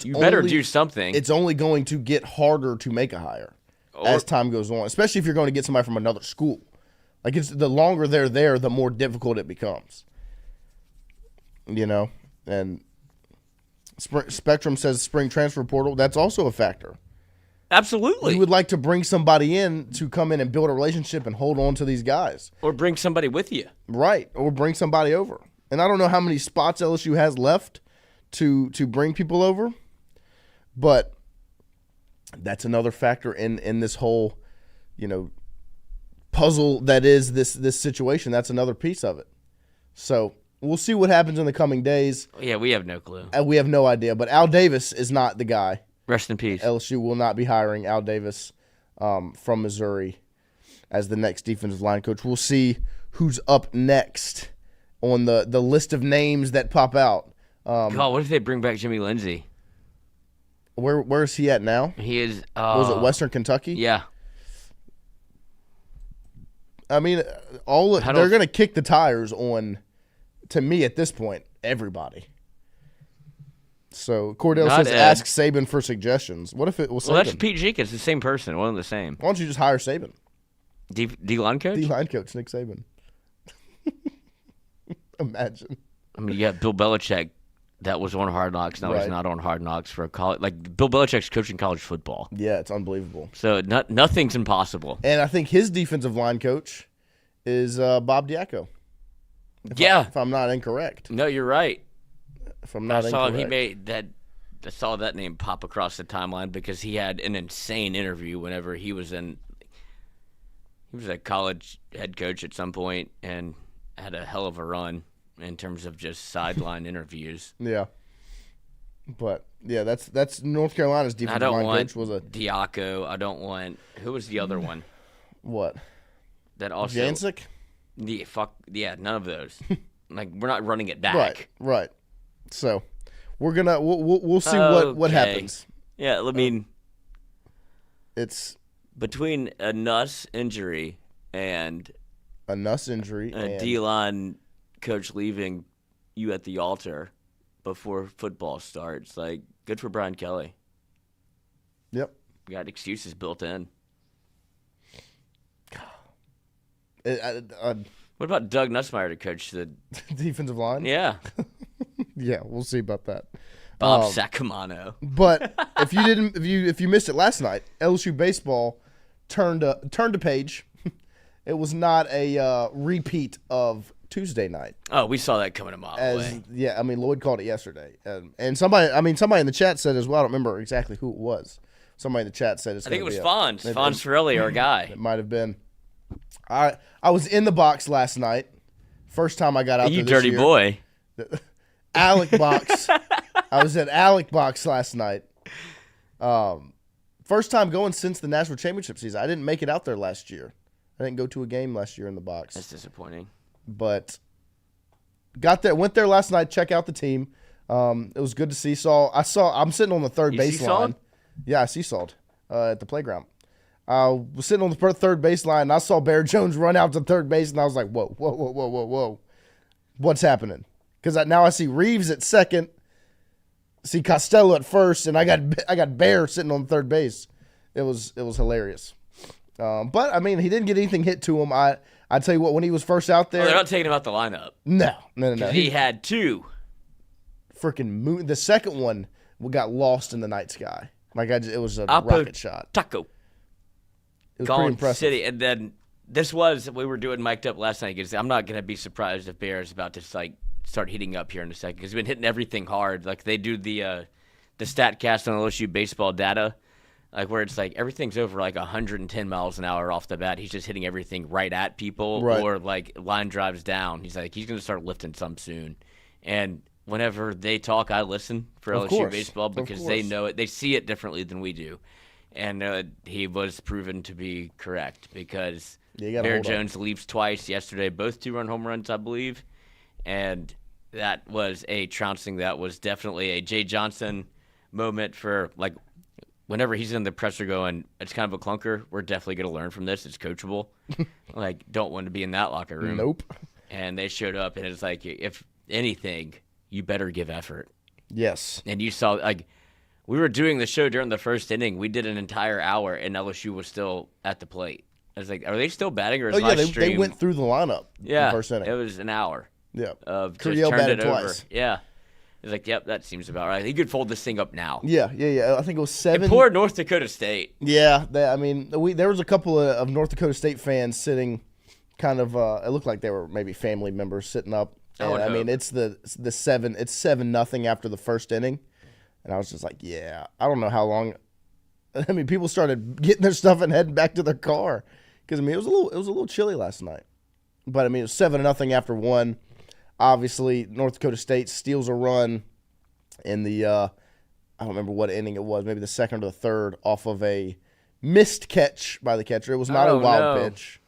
you better do something. It's only going to get harder to make a hire as time goes on, especially if you're going to get somebody from another school. Like it's the longer they're there, the more difficult it becomes. And Spectrum says spring transfer portal. That's also a factor. Absolutely. You would like to bring somebody in to come in and build a relationship and hold on to these guys. Or bring somebody with you. Right. Or bring somebody over. And I don't know how many spots LSU has left to bring people over, but that's another factor in this whole, puzzle that is this situation. That's another piece of it. So we'll see what happens in the coming days. Yeah, we have no clue. We have no idea. But Al Davis is not the guy. Rest in peace. LSU will not be hiring Al Davis from Missouri as the next defensive line coach. We'll see who's up next on the list of names that pop out. God, what if they bring back Jimmy Lindsay? Where is he at now? He is. Was it Western Kentucky? Yeah. I mean, they're going to kick the tires on, to me at this point, everybody. So Cordell says, ask Saban for suggestions. What if it was Saban? Well, that's Pete Jenkins. It's the same person. One of the same. Why don't you just hire Saban? D-line coach? D-line coach, Nick Saban. Imagine. I mean, you got Bill Belichick. That was on Hard Knocks. Now he's not on Hard Knocks for college. Like, Bill Belichick's coaching college football. Yeah, it's unbelievable. So nothing's impossible. And I think his defensive line coach is Bob Diaco. If I'm not incorrect. No, you're right. If I'm not incorrect. I saw that name pop across the timeline because he had an insane interview whenever he was a college head coach at some point and had a hell of a run in terms of just sideline interviews. Yeah. But yeah, that's North Carolina's defensive line coach was a Diaco. I don't want who was the other one? What? That also Jancic? None of those. Like we're not running it back. Right. So we'll see what happens. Yeah, I mean, it's between a Nuss injury and a D-line coach leaving you at the altar before football starts. Like, good for Brian Kelly. Yep, got excuses built in. What about Doug Nussmeier to coach the defensive line? Yeah. Yeah, we'll see about that. Bob Sacamano. But if you missed it last night, LSU baseball turned a page. It was not a repeat of Tuesday night. Oh, we saw that coming a mile away. Yeah, I mean Lloyd called it yesterday, and somebody in the chat said as well. I don't remember exactly who it was. Somebody in the chat said I think it was Fonz. Fonz Ferrelli, our guy. It might have been. I was in the box last night. First time I got out there this dirty year. Boy. Alec box. I was at Alec box last night. First time going since the national championship season. I didn't make it out there last year. I didn't go to a game last year in the box. That's disappointing. But went there last night, check out the team. It was good to see. I'm sitting on the third baseline. Yeah, I seesawed at the playground. I was sitting on the third baseline, and I saw Bear Jones run out to third base, and I was like, whoa. what's happening. Because now I see Reeves at second, see Costello at first, and I got Bear sitting on third base. It was hilarious. But, I mean, he didn't get anything hit to him. I tell you what, when he was first out there. They're not taking him out the lineup. No. He had 2. Freaking moon. The second one got lost in the night sky. It was a rocket shot. Taco. It was pretty impressive. City. And then we were doing mic'd up last night. Because I'm not going to be surprised if Bear is about to start heating up here in a second. Because we've been hitting everything hard. Like they do the StatCast on LSU baseball data. Like where it's like everything's over like 110 miles an hour off the bat. He's just hitting everything right at people or like line drives down. He's going to start lifting some soon. And whenever they talk, I listen for LSU baseball because they know it. They see it differently than we do. And he was proven to be correct because Bear Jones leaps twice yesterday, both 2-run home runs, I believe. And that was a trouncing. That was definitely a Jay Johnson moment for like – whenever he's in the presser going, it's kind of a clunker, we're definitely going to learn from this. It's coachable. Don't want to be in that locker room. Nope. And they showed up, and it's like, if anything, you better give effort. Yes. And you saw, we were doing the show during the first inning. We did an entire hour, and LSU was still at the plate. I was like, are they still batting, or is my stream? They went through the lineup in the first inning. It was an hour. Yeah. Of Curiel just turned batted it over. twice. Yeah. It's like, yep, that seems about right. He could fold this thing up now. Yeah. I think it was 7. And poor North Dakota State. Yeah, there was a couple of North Dakota State fans sitting, kind of. It looked like they were maybe family members sitting up. And, it's the 7. It's 7-0 after the first inning, and I was just like, yeah, I don't know how long. I mean, people started getting their stuff and heading back to their car because it was a little chilly last night, but it was 7-0 after 1. Obviously, North Dakota State steals a run in the I don't remember what inning it was, maybe the second or the third, off of a missed catch by the catcher. It was not a wild pitch.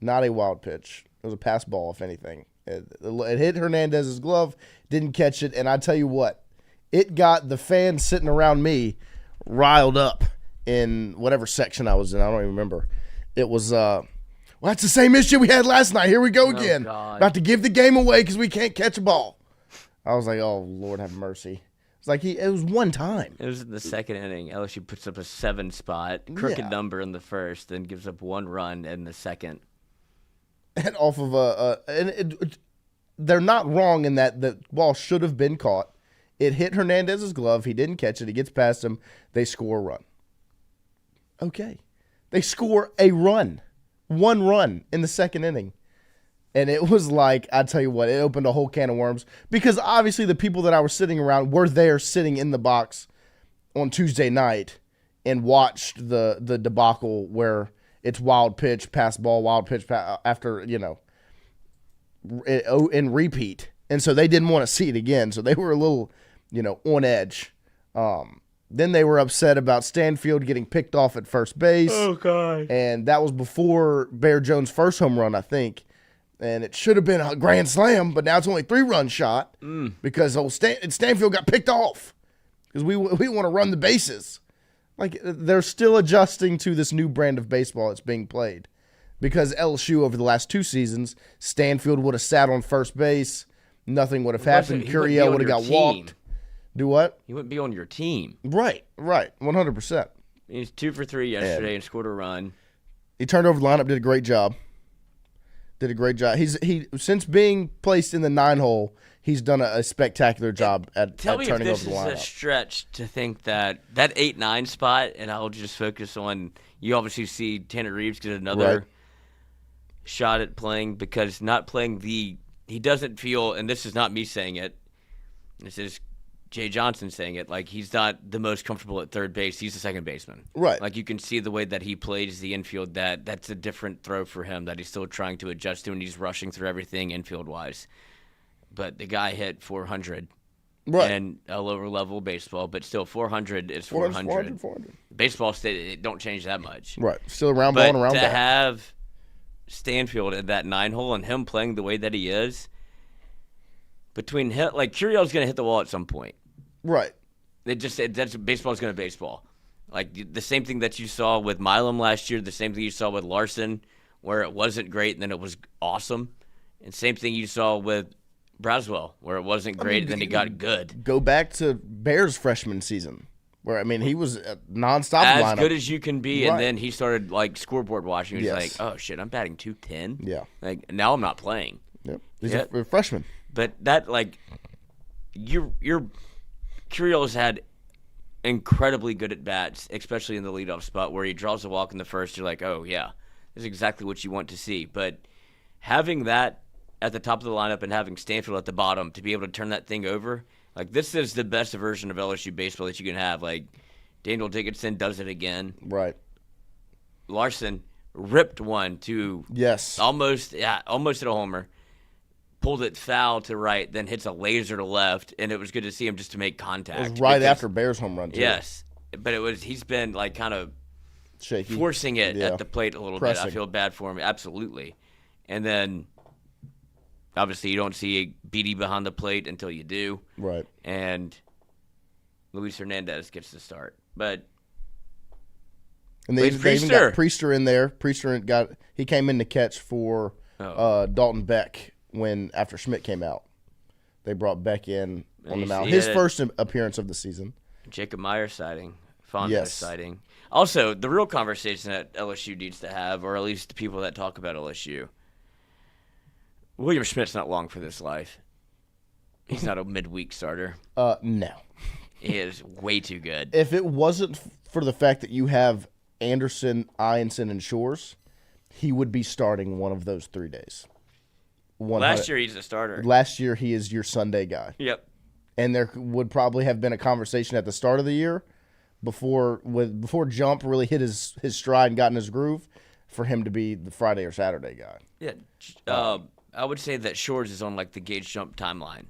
Not a wild pitch. It was a pass ball, if anything. It hit Hernandez's glove, didn't catch it, and I tell you what, it got the fans sitting around me riled up in whatever section I was in. I don't even remember. It was well, that's the same issue we had last night. Here we go again. About to give the game away because we can't catch a ball. I was like, oh, Lord have mercy. It's like it was one time. It was in the second inning. LSU puts up a 7 spot, crooked number in the first, then gives up 1 run in the second. And off of they're not wrong in that the ball should have been caught. It hit Hernandez's glove. He didn't catch it. He gets past him. They score a run. Okay. They score a run. 1 run in the second inning. And it was like, I tell you what, it opened a whole can of worms. Because obviously the people that I was sitting around were there sitting in the box on Tuesday night and watched the debacle where it's wild pitch, pass ball, wild pitch, after, in repeat. And so they didn't want to see it again. So they were a little, on edge. Then they were upset about Stanfield getting picked off at first base. Oh, God. And that was before Bear Jones' first home run, I think. And it should have been a grand slam, but now it's only a 3-run shot because Stanfield got picked off because we want to run the bases. Like, they're still adjusting to this new brand of baseball that's being played. Because LSU, over the last 2 seasons, Stanfield would have sat on first base. Nothing would have happened. Curiel would have got walked. Do what? He wouldn't be on your team. Right. 100%. He's 2 for 3 yesterday and scored a run. He turned over the lineup, did a great job. He since being placed in the 9-hole, he's done a spectacular job at turning over the lineup. Tell me if this is a stretch to think that 8-9 spot, and I'll just focus on, you obviously see Tanner Reeves get another shot at playing, because not playing he doesn't feel, and this is not me saying it, this is Jay Johnson saying it, like he's not the most comfortable at third base. He's the second baseman. Right. Like you can see the way that he plays the infield, that's a different throw for him that he's still trying to adjust to, and he's rushing through everything infield-wise. But the guy hit 400 and a lower-level baseball, but still 400 is 400. 400. Baseball, it don't change that much. Right. Still a round ball and a round bat. But to have Stanfield at that 9-hole and him playing the way that he is, between him, like Curiel's going to hit the wall at some point. Right. That's baseball's going to baseball. Like the same thing that you saw with Milam last year, the same thing you saw with Larson, where it wasn't great and then it was awesome. And same thing you saw with Braswell, where it wasn't great, and then he got good. Go back to Bears freshman season, where he was nonstop As lineup. good as you can be, Right. and then he started like scoreboard watching. He was Yes. like, "Oh shit, I'm batting 210." Yeah. Like now I'm not playing. Yep. These Yeah. are freshmen. But that your Curiel's had incredibly good at bats, especially in the leadoff spot where he draws a walk in the first. You're like, oh yeah, this is exactly what you want to see. But having that at the top of the lineup and having Stanfield at the bottom to be able to turn that thing over, this is the best version of LSU baseball that you can have. Like Daniel Dickinson does it again. Right. Larson ripped one to almost at a homer. Pulled it foul to right, then hits a laser to left, and it was good to see him just to make contact. It was right after Bears home run, too. Yes, but he's been kind of shaky, forcing it at the plate a little Pressing. bit. I feel bad for him, absolutely. And then, obviously, you don't see a Beatty behind the plate until you do. Right. And Luis Hernandez gets the start. But they even got Priester in there. Priester he came in to catch for Dalton Beck after Schmidt came out. They brought Beck in on the mound. His first appearance of the season. Jacob Meyer sighting. Fonda sighting. Also, the real conversation that LSU needs to have, or at least the people that talk about LSU, William Schmidt's not long for this life. He's not a midweek starter. No. He is way too good. If it wasn't for the fact that you have Anderson, Ianson, and Shores, he would be starting one of those 3 days. Last year, he's a starter. Last year, he is your Sunday guy. Yep. And there would probably have been a conversation at the start of the year before Jump really hit his stride and got in his groove for him to be the Friday or Saturday guy. Yeah. I would say that Shores is on the Gage Jump timeline.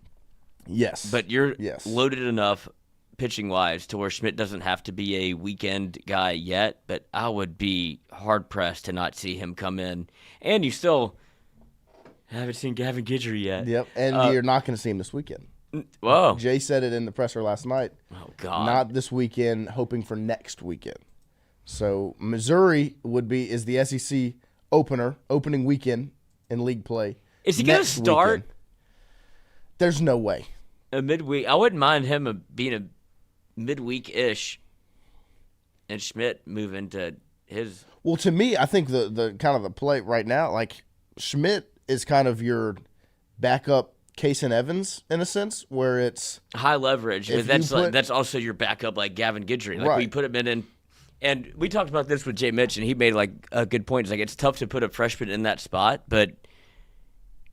Yes. But you're loaded enough pitching-wise to where Schmidt doesn't have to be a weekend guy yet, but I would be hard-pressed to not see him come in. And you still haven't seen Gavin Guidry yet. Yep, and you're not going to see him this weekend. Whoa. Jay said it in the presser last night. Oh, God. Not this weekend, hoping for next weekend. So Missouri is the SEC opening weekend in league play. Is he going to start? Weekend. There's no way. A midweek. I wouldn't mind him being a midweek-ish and Schmidt move into his. Well, to me, I think the kind of the play right now, Schmidt is kind of your backup Kaysen Evans in a sense, where it's high leverage. But that's also your backup like Gavin Guidry. Right. We put him in, and we talked about this with Jay Mitch, and he made a good point. It's tough to put a freshman in that spot, but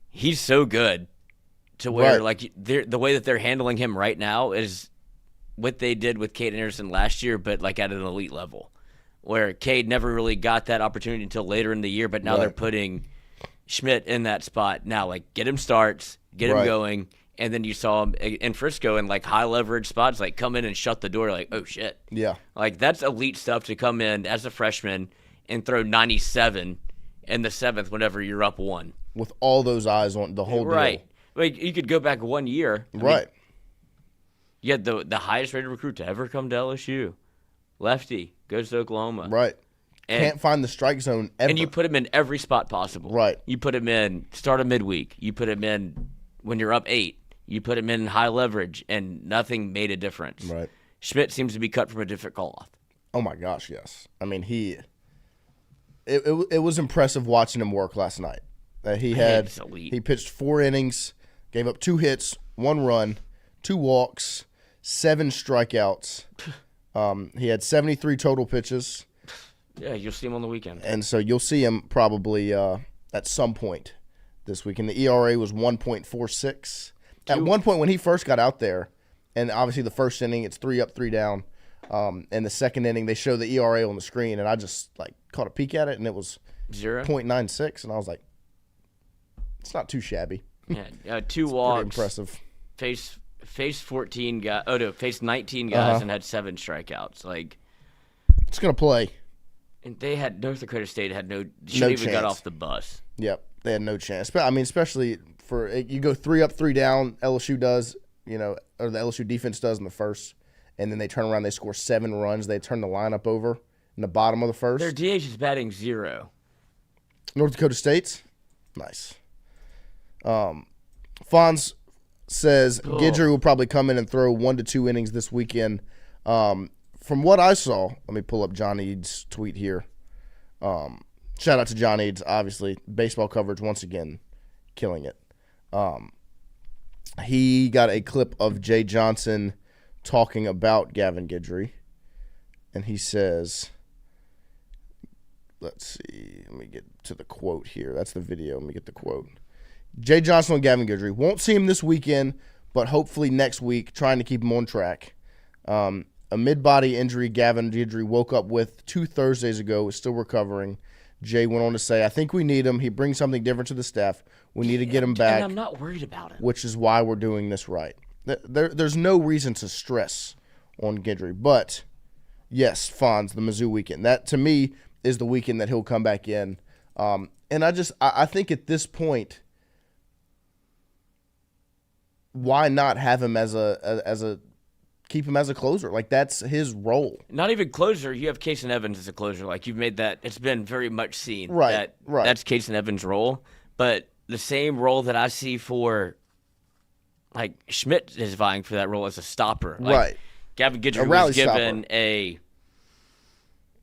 he's so good to where the way that they're handling him right now is what they did with Cade Anderson last year, but at an elite level, where Cade never really got that opportunity until later in the year, but now they're putting Schmidt in that spot now. Get him starts, get him going, and then you saw him in Frisco in high leverage spots, come in and shut the door. Oh shit, yeah, that's elite stuff to come in as a freshman and throw 97 in the 7th whenever you're up 1 with all those eyes on the whole deal. Right. You could go back 1 year. You had the highest rated recruit to ever come to LSU. Lefty, goes to Oklahoma. Right. Can't find the strike zone ever. And you put him in every spot possible. Right. You put him in start of midweek. You put him in when you're up 8. You put him in high leverage, and nothing made a difference. Right. Schmidt seems to be cut from a different cloth. Oh, my gosh, yes. I mean, it was impressive watching him work last night. He pitched 4 innings, gave up 2 hits, 1 run, 2 walks, 7 strikeouts. He had 73 total pitches. Yeah, you'll see him on the weekend. And so you'll see him probably at some point this weekend. The ERA was 1.46. At one point when he first got out there, and obviously the first inning, it's 3 up, 3 down. And the second inning, they show the ERA on the screen, and I just caught a peek at it, and it was 0.96, and I was like, it's not too shabby. Yeah, 2 walks. Pretty impressive. Faced 14 guys. Oh no, faced 19 guys and had 7 strikeouts. It's gonna play. And they had North Dakota State shouldn't even got off the bus. Yep, they had no chance. But I mean, especially for you go 3 up, 3 down. LSU does, or the LSU defense does in the first, and then they turn around, they score 7 runs. They turn the lineup over in the bottom of the first. Their DH is batting 0. North Dakota State's nice. Fonz, says Guidry will probably come in and throw 1 to 2 innings this weekend. From what I saw, let me pull up John Eads' tweet here. Shout out to John Eads, obviously. Baseball coverage, once again, killing it. He got a clip of Jay Johnson talking about Gavin Guidry, and he says, let's see, let me get to the quote here. That's the video. Let me get the quote. Jay Johnson and Gavin Guidry. Won't see him this weekend, but hopefully next week, trying to keep him on track. A mid-body injury Gavin Guidry woke up with 2 Thursdays ago, is still recovering. Jay went on to say, I think we need him. He brings something different to the staff. We need to get him back. And I'm not worried about it. Which is why we're doing this right. There's no reason to stress on Guidry. But, yes, Fonz, the Mizzou weekend. That, to me, is the weekend that he'll come back in. And I think at this point, why not have him keep him as a closer? Like, that's his role. Not even closer. You have Case and Evans as a closer. Like, you've made that. It's been very much seen. Right. That's Case and Evans' role. But the same role that I see for, like, Schmidt is vying for that role as a stopper. Like, right. Gavin Guidry was given a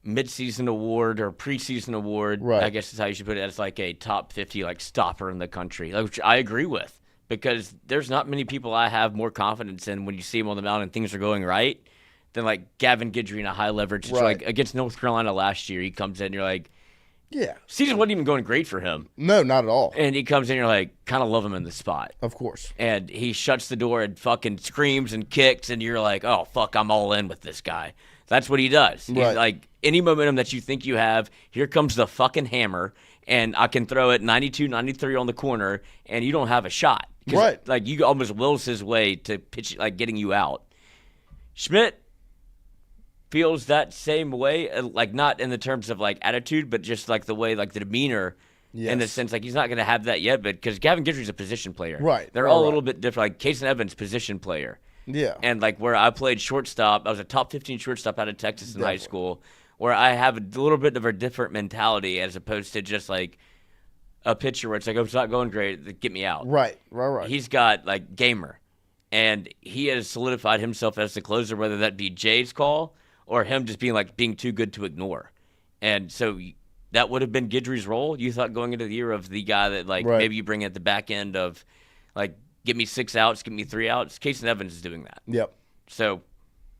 midseason award or preseason award. Right. I guess is how you should put it. As like a top 50 like stopper in the country, which I agree with. Because there's not many people I have more confidence in when you see him on the mound and things are going right than like Gavin Guidry in a high leverage. Right. Like against North Carolina last year, he comes in, you're like, yeah. Season wasn't even going great for him. No, not at all. And he comes in, you're like, kind of love him in the spot. Of course. And he shuts the door and fucking screams and kicks, and you're like, oh, fuck, I'm all in with this guy. That's what he does. Right. He's like, any momentum that you think you have, here comes the fucking hammer, and I can throw it 92, 93 on the corner, and you don't have a shot. Right. Like, you almost wills his way to pitch, like, getting you out. Schmidt feels that same way, like, not in the terms of, like, attitude, but just, like, the way, like, the demeanor, in the sense, like, he's not going to have that yet, but because Gavin Guidry's a position player. Right. They're all a little bit different. Like, Case and Evans, position player. Yeah. And, like, where I played shortstop, I was a top 15 shortstop out of Texas in high school, where I have a little bit of a different mentality as opposed to just, like, a pitcher where it's like, oh, it's not going great, get me out. Right. He's got, like, gamer. And he has solidified himself as the closer, whether that be Jay's call or him just being too good to ignore. And so that would have been Guidry's role, you thought, going into the year of the guy that, like, maybe you bring at the back end of, like, give me 6 outs, give me 3 outs. Case and Evans is doing that. Yep. So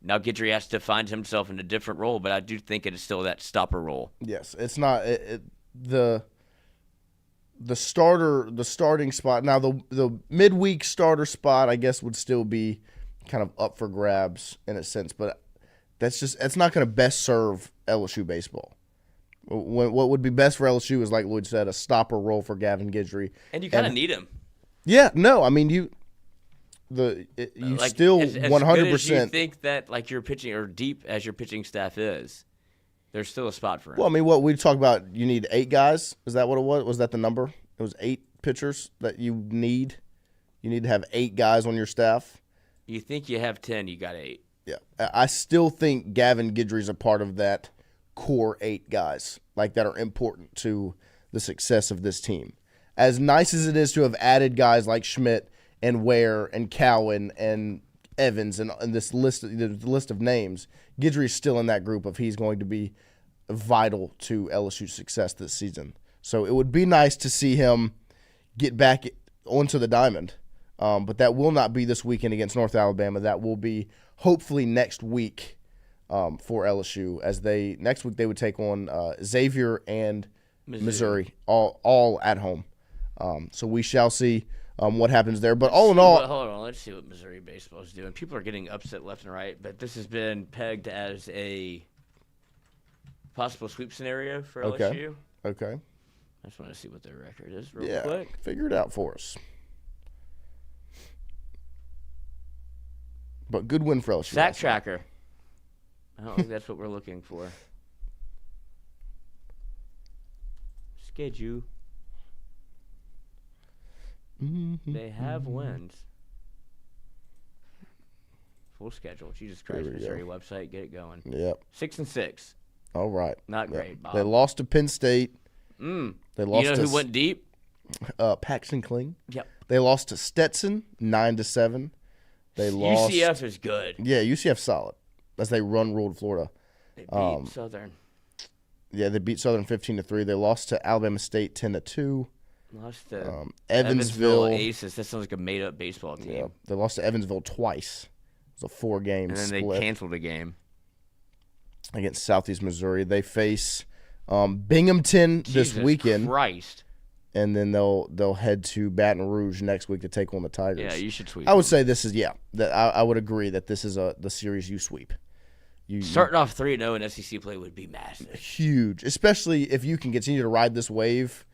now Guidry has to find himself in a different role, but I do think it is still that stopper role. Yes, it's not the starting spot. Now the midweek starter spot, I guess, would still be kind of up for grabs in a sense, but that's not going to best serve LSU baseball. What would be best for LSU is, like Lloyd said, a stopper role for Gavin Guidry, and you kind of need him. Yeah, no, I mean you still 100%. You think that, like, your pitching, or deep as your pitching staff is, there's still a spot for him. Well, I mean, what we talked about, you need 8 guys. Is that what it was? Was that the number? It was 8 pitchers that you need. You need to have 8 guys on your staff. You think you have 10, you got 8. Yeah, I still think Gavin Guidry's a part of that core 8 guys, like, that are important to the success of this team. As nice as it is to have added guys like Schmidt and Ware and Cowan and Evans and this list of names, Guidry is still in that group of he's going to be vital to LSU's success this season. So it would be nice to see him get back onto the diamond, but that will not be this weekend against North Alabama. That will be hopefully next week for LSU, as next week they would take on Xavier and Missouri, all at home. So we shall see what happens there. But all in all, hold on, let's see what Missouri baseball is doing. People are getting upset left and right, but this has been pegged as a possible sweep scenario for LSU. Okay. I just want to see what their record is real quick. Figure it out for us. But good win for LSU. Sack tracker. I don't think that's what we're looking for. Schedule. Mm-hmm. They have wins. Full schedule. Jesus Christ, Missouri website, get it going. Yep. 6-6. All right. Not great, Bob. They lost to Penn State. They lost. You know who went deep? Paxton Kling. Yep. They lost to Stetson 9-7. They lost. UCF is good. Yeah, UCF solid as they ruled Florida. They beat Southern. Yeah, they beat Southern 15-3. They lost to Alabama State 10-2. Lost to Evansville Aces. That sounds like a made-up baseball team. Yeah, they lost to Evansville twice. It was a 4-game and then split. they canceled a game Against Southeast Missouri. They face Binghamton this weekend. Christ. And then they'll head to Baton Rouge next week to take on the Tigers. Yeah, you should sweep. I would say this is that I would agree that this is the series you sweep. Starting off 3-0 in SEC play would be massive. Huge, especially if you can continue to ride this wave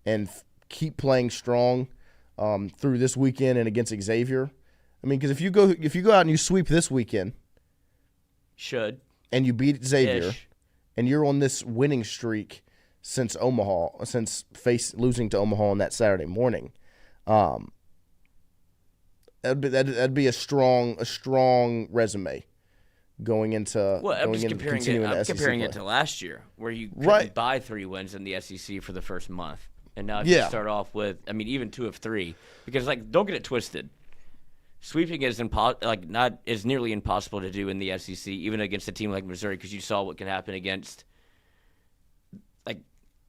and keep playing strong through this weekend and against Xavier. I mean, because if you go out and you sweep this weekend, and you beat Xavier, and you're on this winning streak since losing to Omaha on that Saturday morning, that'd be a strong resume going into. Well, I'm just comparing it to last year, where you couldn't buy 3 wins in the SEC for the first month, and now if you start off with, even 2 of 3, because don't get it twisted. Sweeping is not as nearly impossible to do in the SEC, even against a team like Missouri, because you saw what can happen against.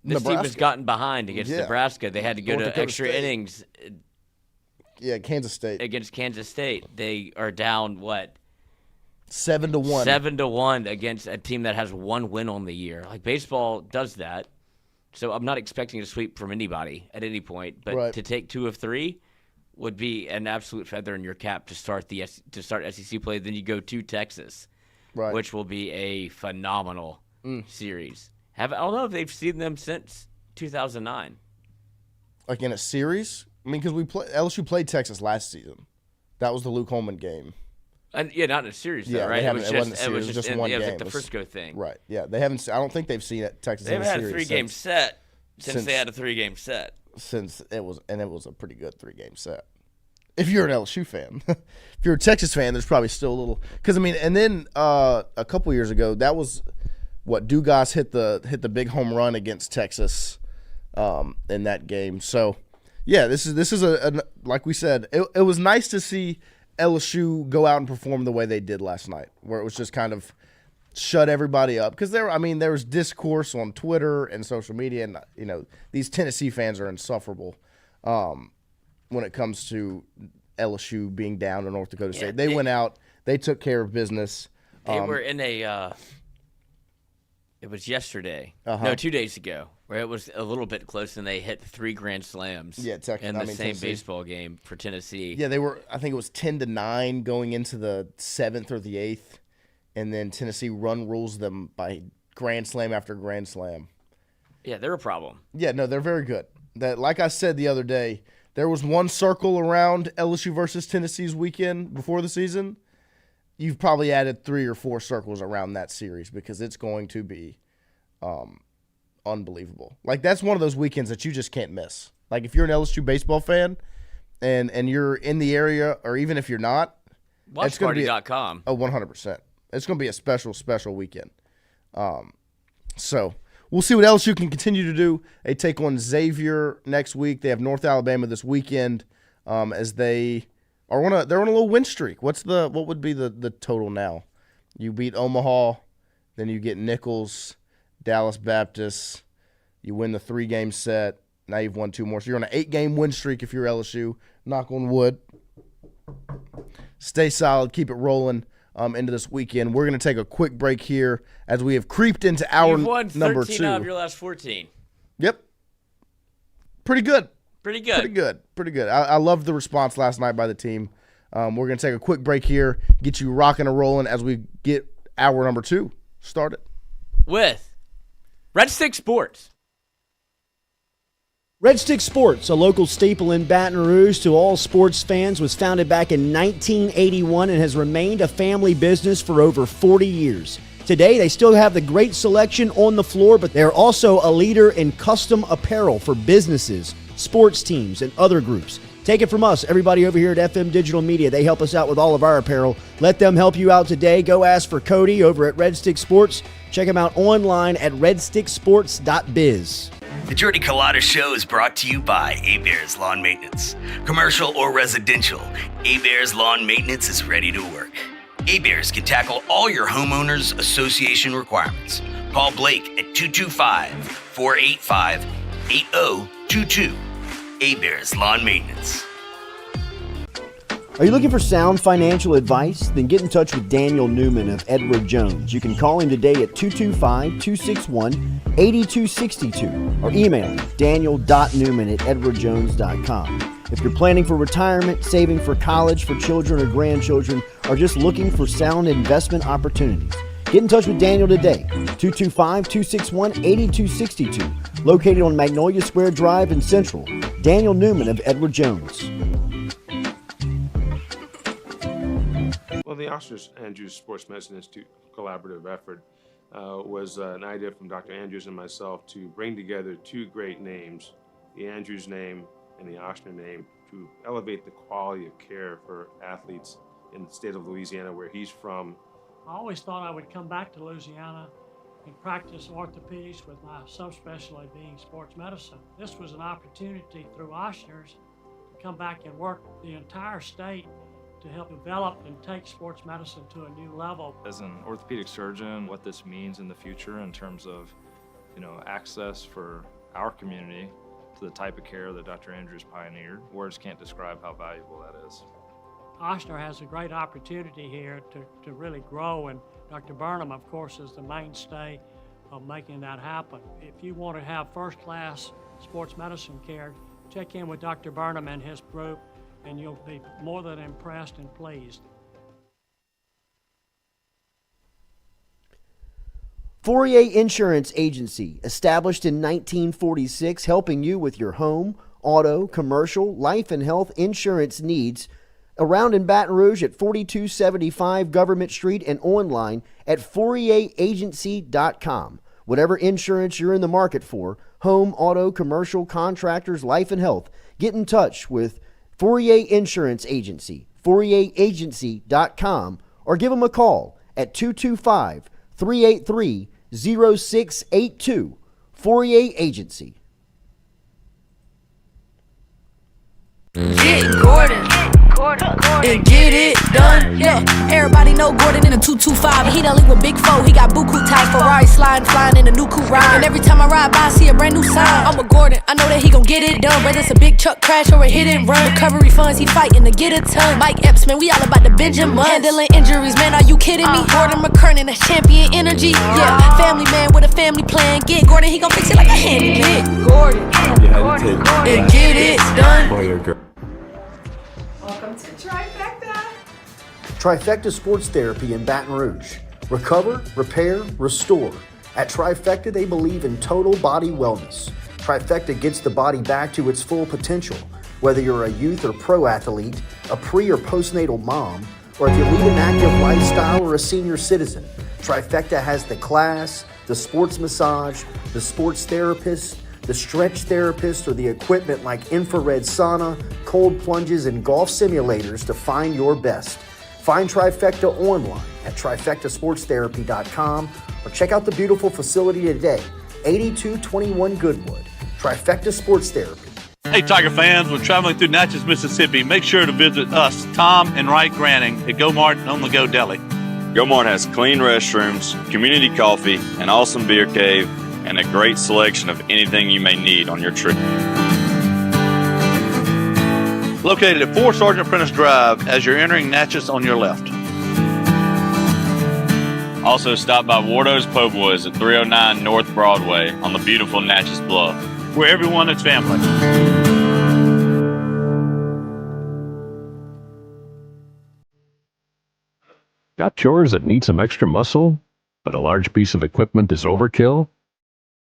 This team has gotten behind against Nebraska. They had to go to extra innings. Yeah, Kansas State. Against Kansas State. They are down, 7-1. 7-1 against a team that has 1 win on the year. Baseball does that. So I'm not expecting a sweep from anybody at any point. But to take 2 of 3 would be an absolute feather in your cap to start SEC play. Then you go to Texas, which will be a phenomenal series. I don't know if they've seen them since 2009. In a series? Because LSU played Texas last season. That was the Luke Holman game. Not in a series, though, right? It wasn't a series. It was just one game. It was like the Frisco thing. Right, yeah. They haven't. I don't think they've seen Texas in a series. They've had a 3-game set since they had a 3-game set. Since it was a pretty good 3-game set. If you're an LSU fan. If you're a Texas fan, there's probably still a little. Because, and then a couple years ago, that was – Dugas hit the big home run against Texas in that game. So, yeah, this is a like we said, it was nice to see LSU go out and perform the way they did last night, where it was just kind of shut everybody up. Because there was discourse on Twitter and social media, and these Tennessee fans are insufferable when it comes to LSU being down to North Dakota State. They went out, they took care of business. They were in a. It was yesterday. No, 2 days ago, where it was a little bit close, and they hit 3 grand slams. In the same Tennessee. Baseball game for Tennessee. Yeah, they were. I think it was 10-9 going into the 7th or the 8th, and then Tennessee rules them by grand slam after grand slam. Yeah, they're a problem. Yeah, no, they're very good. That, like I said the other day, there was one circle around LSU versus Tennessee's weekend before the season. You've probably added 3 or 4 circles around that series because it's going to be unbelievable. That's one of those weekends that you just can't miss. If you're an LSU baseball fan and you're in the area, or even if you're not, WatchParty.com. 100%. It's going to be a special, special weekend. So we'll see what LSU can continue to do. They take on Xavier next week. They have North Alabama this weekend as they – they're on a little win streak. What would be the total now? You beat Omaha, then you get Nichols, Dallas Baptist. You win the 3-game set. Now you've won 2 more. So you're on an 8-game win streak if you're LSU. Knock on wood. Stay solid. Keep it rolling into this weekend. We're going to take a quick break here as we have creeped into hour number 2. You've won 13 out of your last 14. Yep. Pretty good. Pretty good. I loved the response last night by the team. We're going to take a quick break here, get you rocking and rolling as we get hour number 2 started. With Red Stick Sports. Red Stick Sports, a local staple in Baton Rouge to all sports fans, was founded back in 1981 and has remained a family business for over 40 years. Today, they still have the great selection on the floor, but they're also a leader in custom apparel for businesses, sports teams, and other groups. Take it from us, everybody over here at FM Digital Media. They help us out with all of our apparel. Let them help you out today. Go ask for Cody over at Red Stick Sports. Check him out online at redsticksports.biz. The Jordy Culotta Show is brought to you by A-Bears Lawn Maintenance. Commercial or residential, A-Bears Lawn Maintenance is ready to work. A-Bears can tackle all your homeowners association requirements. Call Blake at 225-485-8022. A-Bears Lawn Maintenance. Are you looking for sound financial advice? Then get in touch with Daniel Newman of Edward Jones. You can call him today at 225-261-8262 or email him daniel.newman@edwardjones.com. If you're planning for retirement, saving for college for children or grandchildren, or just looking for sound investment opportunities, get in touch with Daniel today, 225-261-8262, located on Magnolia Square Drive in Central. Daniel Newman of Edward Jones. Well, the Oscar Andrews Sports Medicine Institute collaborative effort was an idea from Dr. Andrews and myself to bring together two great names, the Andrews name and the Ochsner name, to elevate the quality of care for athletes in the state of Louisiana, where he's from. I always thought I would come back to Louisiana and practice orthopedics with my subspecialty being sports medicine. This was an opportunity through Ochsner's to come back and work the entire state to help develop and take sports medicine to a new level. As an orthopedic surgeon, what this means in the future in terms of, access for our community to the type of care that Dr. Andrews pioneered, words can't describe how valuable that is. Ochsner has a great opportunity here to really grow, and Dr. Burnham, of course, is the mainstay of making that happen. If you want to have first-class sports medicine care, check in with Dr. Burnham and his group, and you'll be more than impressed and pleased. 48 Insurance Agency, established in 1946, helping you with your home, auto, commercial, life and health insurance needs. Around in Baton Rouge at 4275 Government Street and online at 48agency.com. Whatever insurance you're in the market for, home, auto, commercial, contractors, life and health, get in touch with 48 Insurance Agency, 48agency.com, or give them a call at 225-383-0682. 48 Agency. Get Gordon and get it done. Yeah, everybody know Gordon in a 225. And he done link with Big Four. He got buku ties, Ferrari sliding, flying in a new coupe ride. And every time I ride by, I see a brand new sign. I'm with Gordon, I know that he gon' get it done. Whether it's a big truck crash or a hit and run, recovery funds, he fighting to get a ton. Mike Epps, man, we all about the Benjamin. Handling injuries, man, are you kidding me? Gordon McKernan, that's champion energy. Yeah, family man with a family plan. Get Gordon, he gon' fix it like a handyman. Get Gordon and get it done. Welcome to Trifecta. Trifecta Sports Therapy in Baton Rouge. Recover, repair, restore. At Trifecta, they believe in total body wellness. Trifecta gets the body back to its full potential. Whether you're a youth or pro athlete, a pre or postnatal mom, or if you lead an active lifestyle or a senior citizen, Trifecta has the class, the sports massage, the sports therapist, the stretch therapist, or the equipment like infrared sauna, cold plunges, and golf simulators to find your best. Find Trifecta online at trifectasportstherapy.com or check out the beautiful facility today, 8221 Goodwood. Trifecta Sports Therapy. Hey, Tiger fans, when traveling through Natchez, Mississippi, make sure to visit us, Tom and Wright Granning, at Go Mart on the Go Deli. Go Mart has clean restrooms, community coffee, an awesome beer cave, and a great selection of anything you may need on your trip. Located at 4 Sergeant Prentice Drive as you're entering Natchez on your left. Also stop by Wardo's Po' Boys at 309 North Broadway on the beautiful Natchez Bluff, where everyone is family. Got chores that need some extra muscle, but a large piece of equipment is overkill?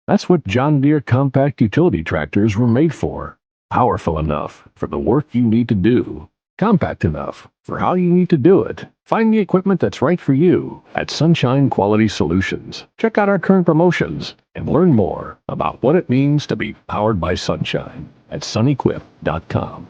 That's what John Deere compact utility tractors were made for. Powerful enough for the work you need to do. Compact enough for how you need to do it. Find the equipment that's right for you at Sunshine Quality Solutions. Check out our current promotions and learn more about what it means to be powered by sunshine at sunequip.com.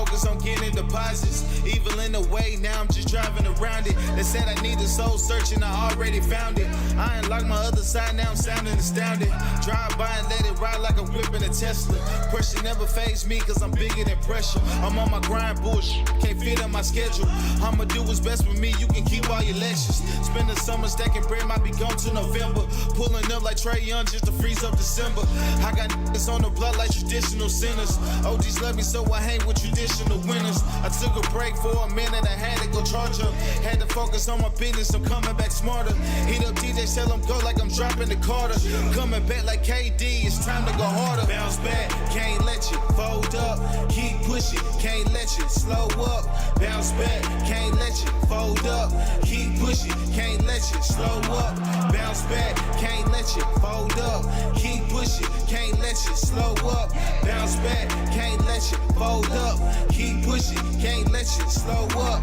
focus on getting deposits. Evil in the way, now I'm just driving around it. They said I need a soul searching, I already found it. I unlocked my other side, now I'm sounding astounded. Drive by and let it ride like I'm whipping a Tesla. Pressure never fazed me, cause I'm bigger than pressure. I'm on my grind, bullshit, can't fit on my schedule. I'ma do what's best with me, you can keep all your lectures. Spend the summer stacking bread, might be gone till November. Pulling up like Trey Young just to freeze up December. I got niggas on the blood like traditional sinners. OGs love me, so I hang with traditional winners. I took a break for a minute, I had to go charge up. Had to focus on my business, I'm coming back smarter. Hit up DJ, tell him go like I'm dropping the Carter. Coming back like KD, it's time to go harder. Bounce back, can't let you fold up. Keep pushing, can't let you slow up. Bounce back, can't let you fold up. Keep pushing, can't let you slow up. Bounce back, can't let you fold up. Keep pushing, can't let you slow up. Bounce back, can't let you fold up. Keep pushing, can't let you slow up.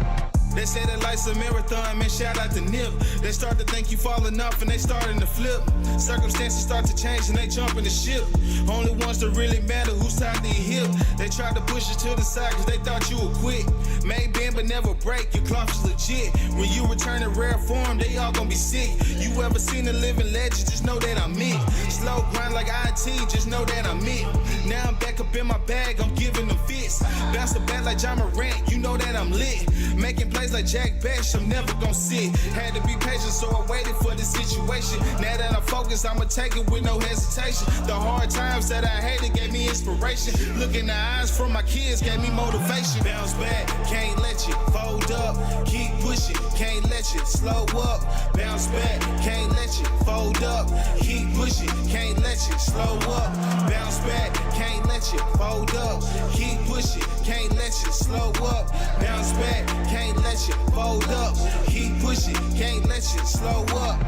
They say that life's a marathon, man, shout out to Nip. They start to think you falling off and they starting to flip. Circumstances start to change and they jump in the ship. Only ones that really matter who's tied to your hip. They tried to push you to the side cause they thought you would quit. May bend but never break, your clump is legit. When you return in rare form, they all gonna be sick. You ever seen a living legend, just know that I'm it. Slow grind like IT, just know that I'm it. Now I'm back up in my bag, I'm giving them fits. Bounce back like John Morant, you know that I'm lit. Making plays like Jack Bash, I'm never gonna sit. Had to be patient, so I waited for the situation. Now that I'm focused, I'ma take it with no hesitation. The hard times that I hated gave me inspiration. Look in the eyes from my kids gave me motivation. Bounce back, can't let you fold up. Keep pushing, can't let you slow up. Bounce back, can't let you fold up. Keep pushing, can't let you slow up. Bounce back, can't let you fold up. Keep pushing, can't let you slow up. Bounce back, can't let you fold up. Keep pushing, can't let you slow up.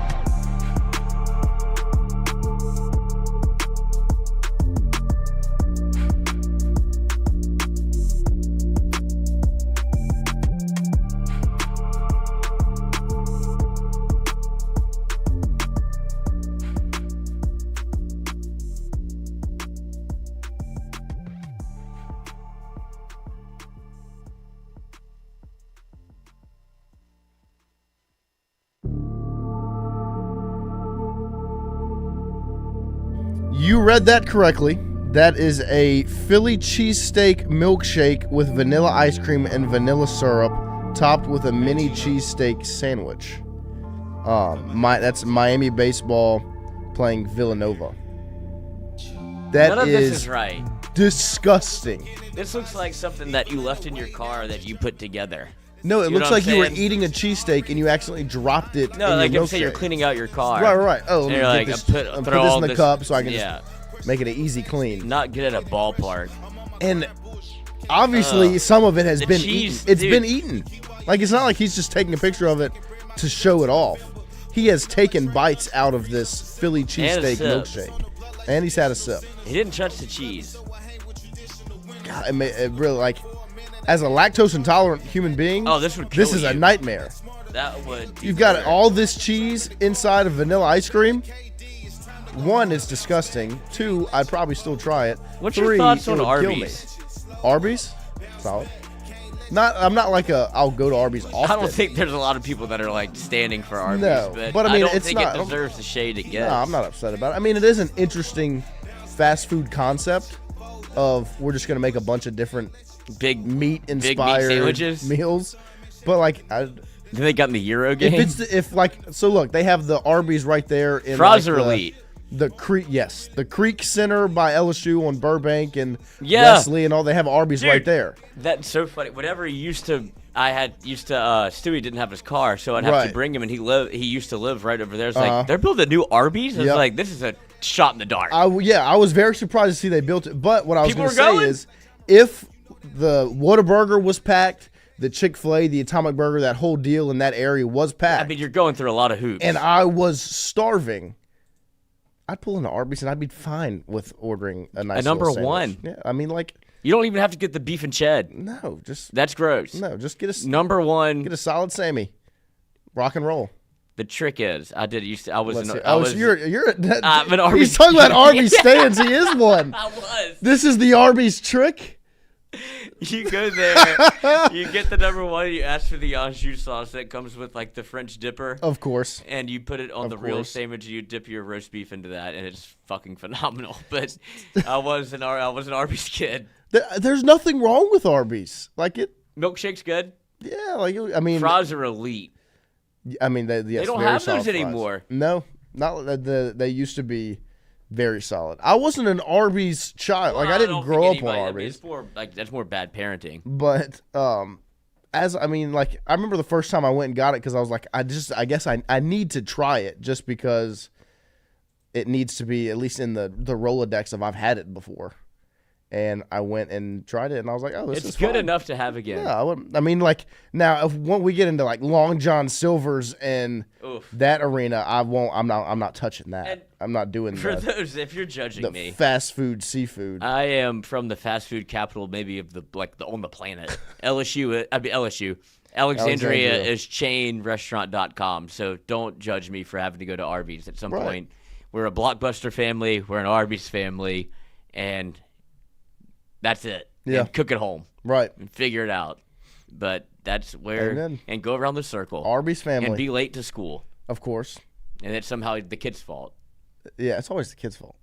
You read that correctly. That is a Philly cheesesteak milkshake with vanilla ice cream and vanilla syrup, topped with a mini cheesesteak sandwich. That's Miami baseball playing Villanova. None of this is right. Disgusting. This looks like something that you left in your car that you put together. No, it You know looks what like I'm you were saying? eating a cheesesteak and you accidentally dropped it No, in like your if say you're milkshake. cleaning out your car. Right. Oh, let And me you're get like, this, throw put all this in the this- cup so I can yeah. just make it an easy clean. Not get at a ballpark. And obviously, some of it has The been cheese, eaten. It's dude. been eaten. Like, it's not like he's just taking a picture of it to show it off. He has taken bites out of this Philly cheesesteak sip. milkshake. And he's had a sip. He didn't touch the cheese. God, it really, like, as a lactose intolerant human being, Oh, this would kill this is a you. nightmare. That would. You've got all this cheese inside of vanilla ice cream. One, it's disgusting. Two, I'd probably still try it. What's Three, your thoughts it on would kill me. Arby's? Arby's? Solid. I'm not like I'll go to Arby's often. I don't think there's a lot of people that are like standing for Arby's. No, but I mean, don't it's think not- it deserves the shade it gets. No, I'm not upset about it. I mean, it is an interesting fast food concept of we're just going to make a bunch of different big meat-inspired sandwiches? meals. But like, Then they got in the Euro game. So look, they have the Arby's right there in Fries are the, elite. The Creek, yes, the Creek Center by LSU on Burbank and Yeah. Wesley and all. They have Arby's Dude, right there. That's so funny. Whenever Stewie didn't have his car, so I'd have Right. to bring him, and he used to live right over there. It's Uh-huh. like they're building a new Arby's. I was Yep. like, this is a shot in the dark. I was very surprised to see they built it. But what I was People going to were say going? is, if the Whataburger was packed, the Chick-fil-A, the Atomic Burger, that whole deal in that area was packed. I mean, you're going through a lot of hoops. And I was starving. I'd pull into Arby's and I'd be fine with ordering a nice number little one. sandwich. Yeah, I mean, like, you don't even have to get the beef and ched. No, just that's gross. No, just get a number one. Get a solid Sammy. Rock and roll. The trick is, I'm an He's Arby's. talking about Arby's stands. He is one. I was. This is the Arby's trick. You go there, you get the number one, you ask for the Anjou sauce that comes with like the French dipper. Of course. And you put it on the real sandwich, and you dip your roast beef into that, and it's fucking phenomenal. But I was an Arby's kid. There's nothing wrong with Arby's. Like it. Milkshake's good. Yeah, like I mean, fries are elite. I mean, they don't have those anymore. No, not they used to be very solid. I wasn't an Arby's child. Well, like I didn't grow up on Arby's. I mean, it's more like that's more bad parenting. But I remember the first time I went and got it because I was like, I guess I need to try it just because it needs to be at least in the Rolodex of I've had it before. And I went and tried it, and I was like, "Oh, this is It's good fine. enough to have again." Yeah, I mean, like now, when we get into like Long John Silver's and that arena, I'm not touching that. And I'm not doing for that. those. If you're judging me, fast food, seafood. I am from the fast food capital, maybe of the on the planet. LSU. Alexandria is chainrestaurant.com. So don't judge me for having to go to Arby's at some point. We're a Blockbuster family. We're an Arby's family, and that's it. Yeah. And cook at home. Right. And figure it out. But that's where Amen. and go around the circle. Arby's family. And be late to school. Of course. And it's somehow the kid's fault. Yeah, it's always the kid's fault.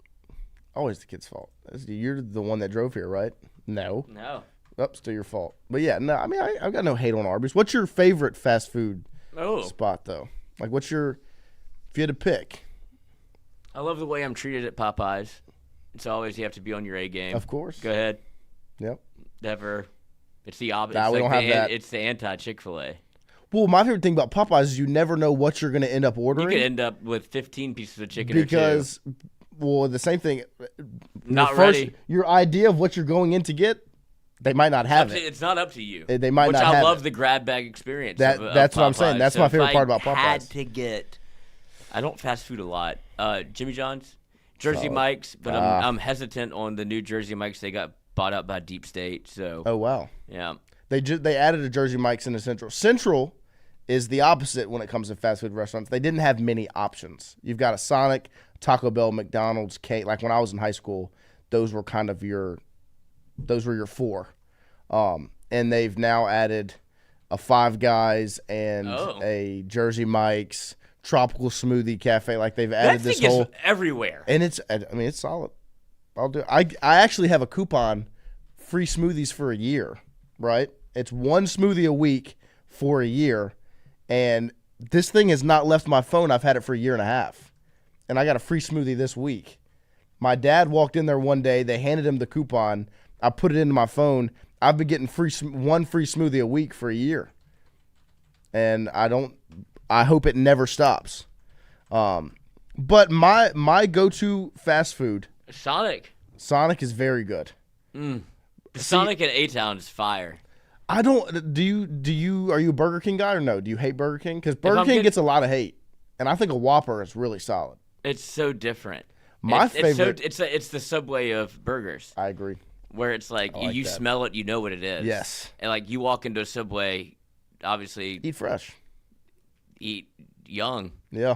Always the kid's fault. You're the one that drove here, right? No. No. Still your fault. But yeah, no, I mean I've got no hate on Arby's. What's your favorite fast food spot though? Like if you had to pick? I love the way I'm treated at Popeyes. It's always you have to be on your A game. Of course. Go ahead. Yep. Never. It's the opposite. Nah, we don't have that. It's the anti-Chick-fil-A. Well, my favorite thing about Popeyes is you never know what you're going to end up ordering. You could end up with 15 pieces of chicken because, or two. Well, the same thing. Not ready. Your idea of what you're going in to get, they might not have it. It's not up to you. They might not have it. Which I love the grab bag experience. That's what I'm saying. That's my favorite part about Popeyes. Had to get. I don't fast food a lot. Jimmy John's. Jersey Mike's, but I'm hesitant on the new Jersey Mike's. They got bought up by Deep State, so. Oh wow. Yeah. They added a Jersey Mike's into Central. Central is the opposite when it comes to fast food restaurants. They didn't have many options. You've got a Sonic, Taco Bell, McDonald's, like when I was in high school, those were kind of your four. And they've now added a Five Guys and a Jersey Mike's. Tropical Smoothie Cafe, like they've added that this thing whole is everywhere, and it's solid. I'll do. I actually have a coupon, free smoothies for a year. Right, it's one smoothie a week for a year, and this thing has not left my phone. I've had it for a year and a half, and I got a free smoothie this week. My dad walked in there one day. They handed him the coupon. I put it into my phone. I've been getting one free smoothie a week for a year, and I hope it never stops. But my go-to fast food, Sonic is very good. Sonic at A-Town is fire. I don't. Are you a Burger King guy or no? Do you hate Burger King? Because Burger King gets a lot of hate, and I think a Whopper is really solid. It's so different. My favorite. It's the Subway of burgers. I agree. Where it's like you smell it, you know what it is. Yes. And like you walk into a Subway, obviously eat fresh. Eat young. Yeah.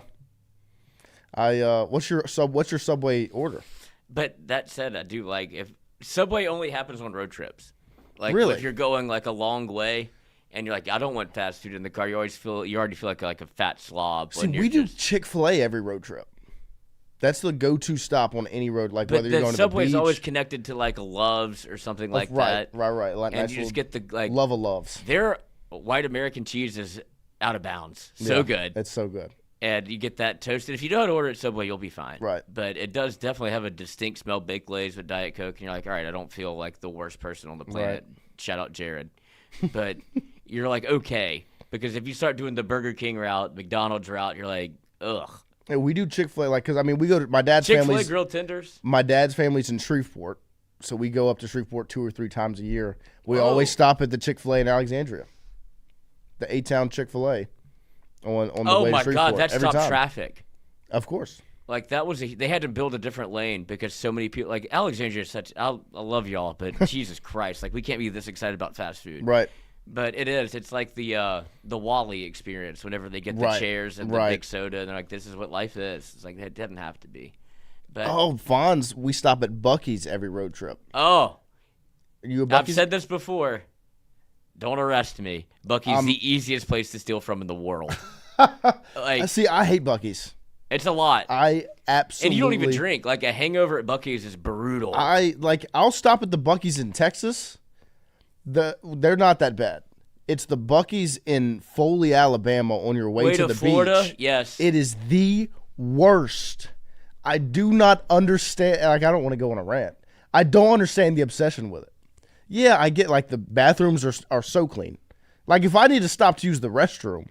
What's your Subway order? But that said, I do like if Subway only happens on road trips. Like really? If you're going like a long way and you're like, I don't want fast food in the car, you already feel like a fat slob. See, we do Chick-fil-A every road trip. That's the go-to stop on any road, like whether you're going to the beach. Subway's always connected to like a Love's or something like that. Right. Like and nice you just get the like love of Love's. Their white American cheese is out of bounds. So good. It's so good. And you get that toasted. If you know how to order at Subway, you'll be fine. Right. But it does definitely have a distinct smell, baked Lay's with Diet Coke, and you're like, all right, I don't feel like the worst person on the planet. Right. Shout out Jared. But you're like, okay. Because if you start doing the Burger King route, McDonald's route, you're like, ugh. Yeah, we do Chick-fil-A, like, because, I mean, we go to my dad's family's. Chick-fil-A grilled tenders? My dad's family's in Shreveport, so we go up to Shreveport 2 or 3 times a year. We always stop at the Chick-fil-A in Alexandria. The A-Town Chick-fil-A on the way to Shreveport. Oh, my God, that stopped traffic. Of course. Like, they had to build a different lane because so many people, like, Alexandria is such, I love y'all, but Jesus Christ, like, we can't be this excited about fast food. Right. But it is. It's like the Wally experience whenever they get the chairs and the big soda, and they're like, this is what life is. It's like, it doesn't have to be. But Fonz, we stop at Buc-ee's every road trip. Oh. Are you a I've Buc-ee's? said this before. Don't arrest me. Buc-ee's the easiest place to steal from in the world. See, I hate Buc-ee's. It's a lot. I absolutely. And you don't even drink. Like, a hangover at Buc-ee's is brutal. I'll stop at the Buc-ee's in Texas. They're not that bad. It's the Buc-ee's in Foley, Alabama on your way to the Florida, beach. yes. It is the worst. I do not understand. Like, I don't want to go on a rant. I don't understand the obsession with it. Yeah, I get, like, the bathrooms are so clean. Like, if I need to stop to use the restroom,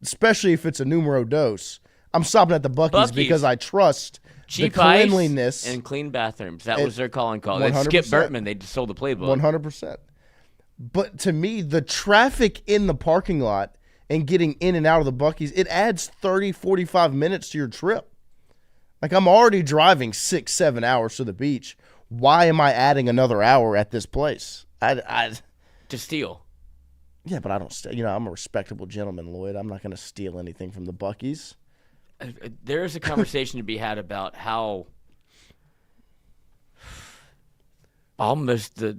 especially if it's a numero dos, I'm stopping at the Buc-ee's because I trust cheap the cleanliness ice and clean bathrooms. That was their calling call. 100%. Skip Bertman, they just sold the playbook. 100%. But to me, the traffic in the parking lot and getting in and out of the Buc-ee's, it adds 30, 45 minutes to your trip. Like, I'm already driving 6-7 hours to the beach. Why am I adding another hour at this place? To steal. Yeah, but I don't steal. I'm a respectable gentleman, Lloyd. I'm not going to steal anything from the Buc-ee's. There is a conversation to be had about how almost the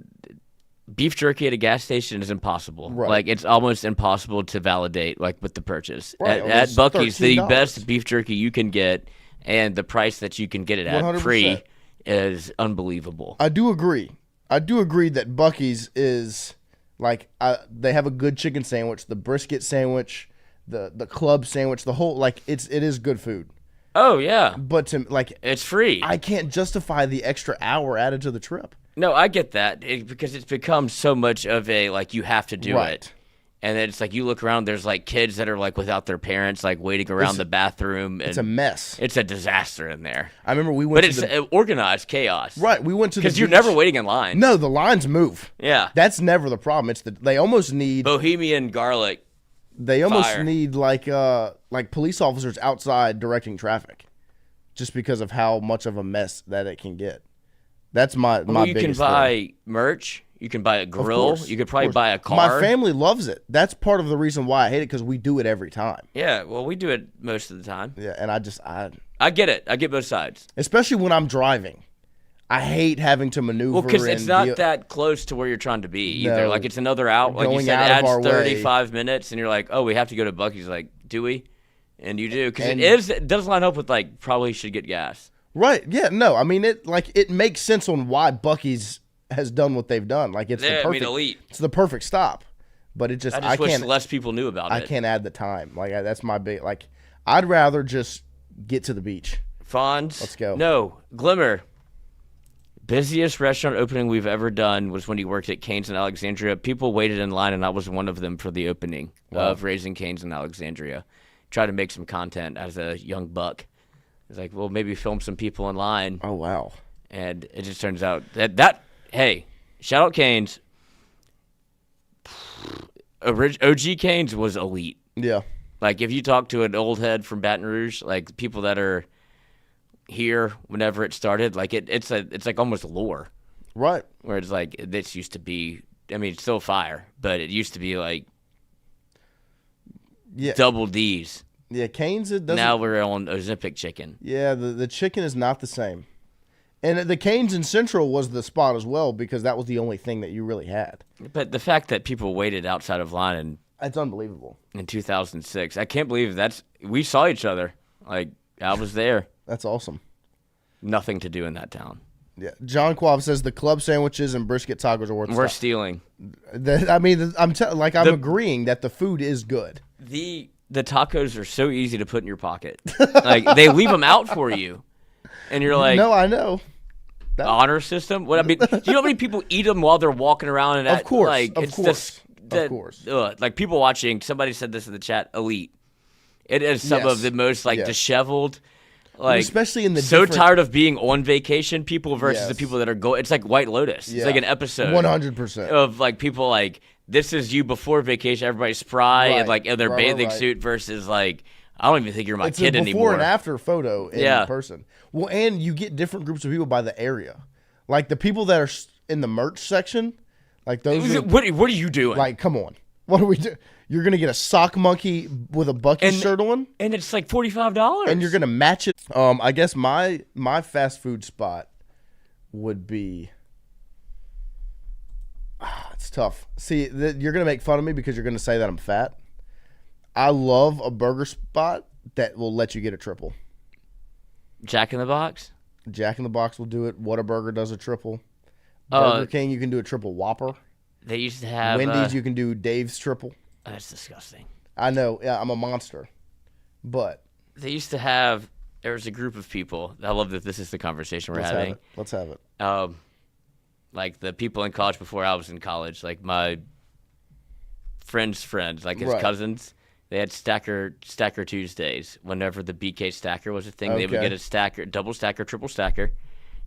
beef jerky at a gas station is impossible. Right. Like, it's almost impossible to validate, like, with the purchase. Right. At Buc-ee's, the $13. best beef jerky you can get and the price that you can get it at 100%. free is unbelievable. I do agree. I do agree that Buc-ee's is, like, they have a good chicken sandwich, the brisket sandwich, the club sandwich, the whole, like, it is good food. Oh, yeah. But it's free. I can't justify the extra hour added to the trip. No, I get that because it's become so much of a, like, you have to do it. And then it's like you look around, there's, like, kids that are, like, without their parents, like, waiting around the bathroom. And it's a mess. It's a disaster in there. I remember we went But it's organized chaos. Right, we went to the because you're beach. never waiting in line. No, the lines move. Yeah. That's never the problem. It's they almost need Bohemian garlic. They almost fire. need like police officers outside directing traffic, just because of how much of a mess that it can get. That's my You biggest can buy thing. merch. You can buy a grill. Course, You could probably buy a car. My family loves it. That's part of the reason why I hate it, because we do it every time. Yeah, well, we do it most of the time. Yeah, and I get it. I get both sides. Especially when I'm driving. I hate having to maneuver. Well, because it's not that close to where you're trying to be either. No. Like, it's another out. Like you Going said, out it of our adds way. 35 minutes, and you're like, oh, we have to go to Buc-ee's. Like, do we? And you do. Because And- it does line up with, like, probably should get gas. Right. Yeah. No. I mean, it makes sense on why Buc-ee's has done what they've done. Like, it's the perfect. Elite. It's the perfect stop. But it just I just wish can't. less people knew about I it. can't add the time. Like, that's my big. Like, I'd rather just get to the beach. Fonz. Let's go. No. Glimmer. Busiest restaurant opening we've ever done was when he worked at Cane's in Alexandria. People waited in line, and I was one of them for the opening of Raising Cane's in Alexandria. Tried to make some content as a young buck. It's like, well, maybe film some people in line. Oh, wow. And it just turns out that hey, shout out Cane's. OG Cane's was elite. Yeah. Like, if you talk to an old head from Baton Rouge, like people that are here whenever it started, like it's like almost lore. Right. Where it's like, this used to be, I mean, it's still fire, but it used to be like double D's. Yeah, Cane's, it doesn't. Now we're on Ozempic chicken. Yeah, the chicken is not the same. And the Cane's in Central was the spot as well, because that was the only thing that you really had. But the fact that people waited outside of line that's unbelievable. In 2006, I can't believe we saw each other. Like, I was there. That's awesome. Nothing to do in that town. Yeah, John Quav says the club sandwiches and brisket tacos are worth. We're stealing. I'm agreeing that the food is good. The tacos are so easy to put in your pocket. Like, they leave them out for you, and you're like, no, I know. Honor system. What I mean, do you know how many people eat them while they're walking around? And of course, like, of it's course, of course. Like, people watching. Somebody said this in the chat. Elite. It is some of the most disheveled. Like, especially in the so tired of being on vacation people versus Yes. the people that are going. It's like White Lotus. Yeah. It's like an episode 100% of like people like, this is you before vacation. Everybody's spry and like in their bathing suit versus like, I don't even think you're my it's kid a anymore. before and after photo in person. Well, and you get different groups of people by the area. Like the people that are in the merch section, like those. What are you doing? Like, come on, what are we doing? You're gonna get a sock monkey with a Buc-ee's shirt on, and it's like $45, and you're gonna match it. I guess my fast food spot would be. It's tough. See, you're going to make fun of me because you're going to say that I'm fat. I love a burger spot that will let you get a triple. Jack in the Box? Jack in the Box will do it. Whataburger does a triple. Burger King, you can do a triple Whopper. They used to have... Wendy's, you can do Dave's triple. That's disgusting. I know. Yeah, I'm a monster. But... They used to have... There was a group of people. I love that this is the conversation we're having. Let's have it. Like the people in college before I was in college, like my friends, like his cousins, they had Stacker Tuesdays. Whenever the BK Stacker was a thing, they would get a stacker, double stacker, triple stacker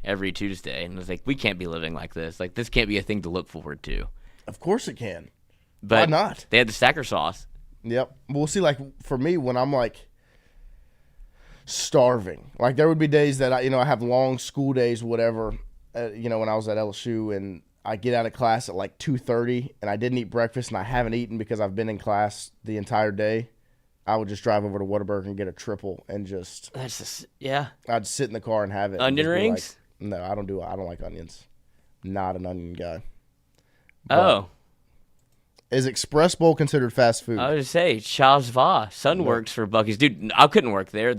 every Tuesday. And I was like, we can't be living like this. Like, this can't be a thing to look forward to. Of course it can. But why not? They had the stacker sauce. Yep. We'll see, like, for me, when I'm, like, starving. Like, there would be days that, I have long school days, whatever, when I was at LSU, and I get out of class at, like, 2:30, and I didn't eat breakfast, and I haven't eaten because I've been in class the entire day. I would just drive over to Whataburger and get a triple and just... That's just, yeah. I'd sit in the car and have it. Onion rings? Like, no, I don't like onions. Not an onion guy. But is Express Bowl considered fast food? I was going to say, Chaz Va. Son works for Buc-ee's. Dude, I couldn't work there.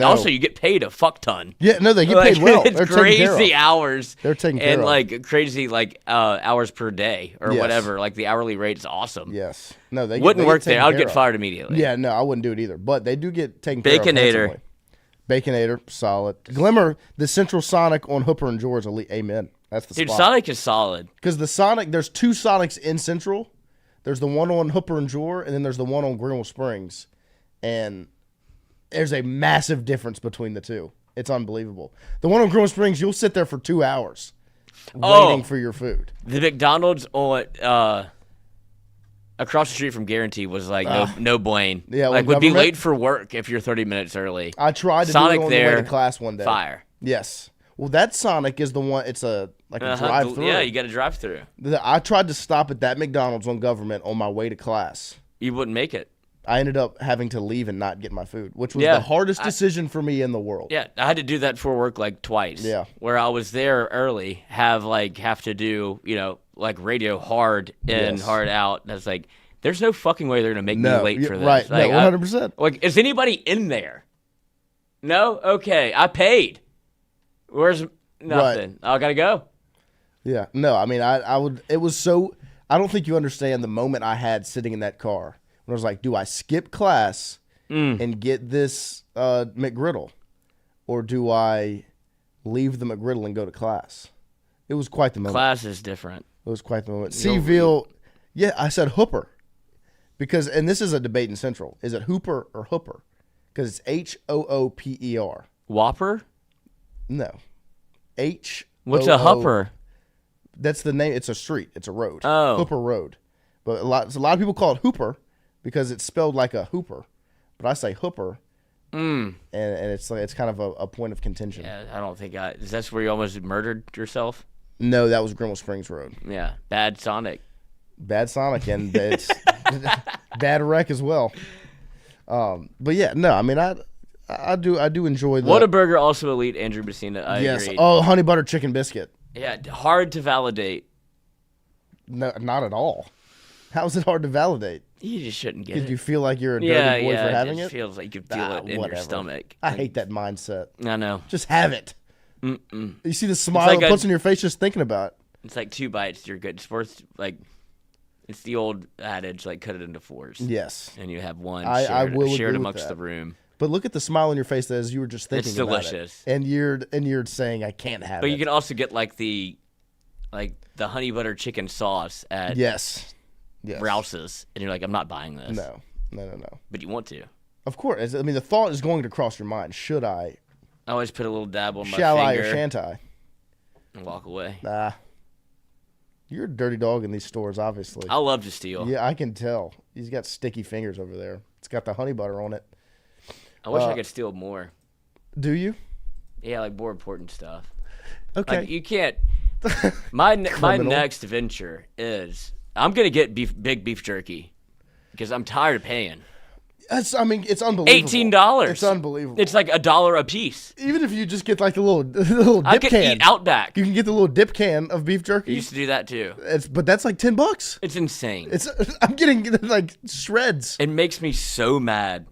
Also, you get paid a fuck ton. Yeah, no, they get paid well. It's crazy hours. They're taking care of. And, like, crazy, like, hours per day or whatever. Like, the hourly rate is awesome. Yes. No, they wouldn't work there. I would get of. fired immediately. Yeah, no, I wouldn't do it either. But they do get taken care of. Baconator. Baconator, solid. Glimmer, the Central Sonic on Hooper and George, elite. Amen. That's the spot. Dude, Sonic is solid. Because the Sonic, there's two Sonics in Central. There's the one on Hooper and Jor, and then there's the one on Greenville Springs. And there's a massive difference between the two. It's unbelievable. The one on Greenville Springs, you'll sit there for 2 hours waiting for your food. The McDonald's on across the street from Guarantee was like no bueno. Yeah, like would be late for work if you're 30 minutes early. I tried to Sonic do it on there, the way to class one day. Fire. Yes. Well, that Sonic is the one. It's a drive-through. Yeah, you got to drive through. I tried to stop at that McDonald's on Government on my way to class. You wouldn't make it. I ended up having to leave and not get my food, which was the hardest decision for me in the world. Yeah, I had to do that for work like twice. Yeah, where I was there early, have to do like radio hard in, hard out. And I was like, there's no fucking way they're gonna make me late for this. Right? Like, no, 100%. Like, is anybody in there? No. Okay, I paid. Where's nothing? I gotta go. Yeah. No, I mean, I would. It was so. I don't think you understand the moment I had sitting in that car when I was like, do I skip class and get this McGriddle, or do I leave the McGriddle and go to class? It was quite the moment. Class is different. It was quite the moment. Seville. Yeah, I said Hooper because, and this is a debate in Central. Is it Hooper or Hooper? Because it's Hooper. Whopper? No. What's a Hooper? That's the name. It's a street. It's a road. Oh. Hooper Road. But a lot of people call it Hooper because it's spelled like a Hooper. But I say Hooper. And it's kind of a point of contention. Yeah, I don't think is that where you almost murdered yourself? No, that was Greenville Springs Road. Yeah. Bad Sonic. And it's bad wreck as well. But yeah, no, I mean I do enjoy the Whataburger, also elite. Andrew Messina, I agree. Oh, honey butter chicken biscuit. Yeah, hard to validate. No, not at all. How is it hard to validate? You just shouldn't get it. Did you feel like you're a dirty boy for having it? It feels like you can feel it in your stomach. I hate that mindset. I know. Just have it. You see the smile it puts on your face just thinking about it. It's like 2 bites, you're good. It's worth, like, it's the old adage, like, cut it into 4s. Yes. And you have one shared amongst the room. But look at the smile on your face as you were just thinking about it. It's delicious. And you're saying I can't have it. But you can also get like the honey butter chicken sauce at Rouse's, and you're like, I'm not buying this. No. But you want to. Of course. I mean, the thought is going to cross your mind. Should I? I always put a little dab on my Shall finger. I or shan't I? And walk away. Nah. You're a dirty dog in these stores, obviously. I love to steal. Yeah, I can tell. He's got sticky fingers over there. It's got the honey butter on it. I wish I could steal more. Do you? Yeah, like more important stuff. Okay. Like, you can't. My next venture is I'm gonna get big beef jerky because I'm tired of paying. It's unbelievable. $18. It's unbelievable. It's like $1 a piece. Even if you just get like the little dip I could can. eat Outback. You can get the little dip can of beef jerky. I used to do that too. But that's like $10. It's insane. I'm getting like shreds. It makes me so mad.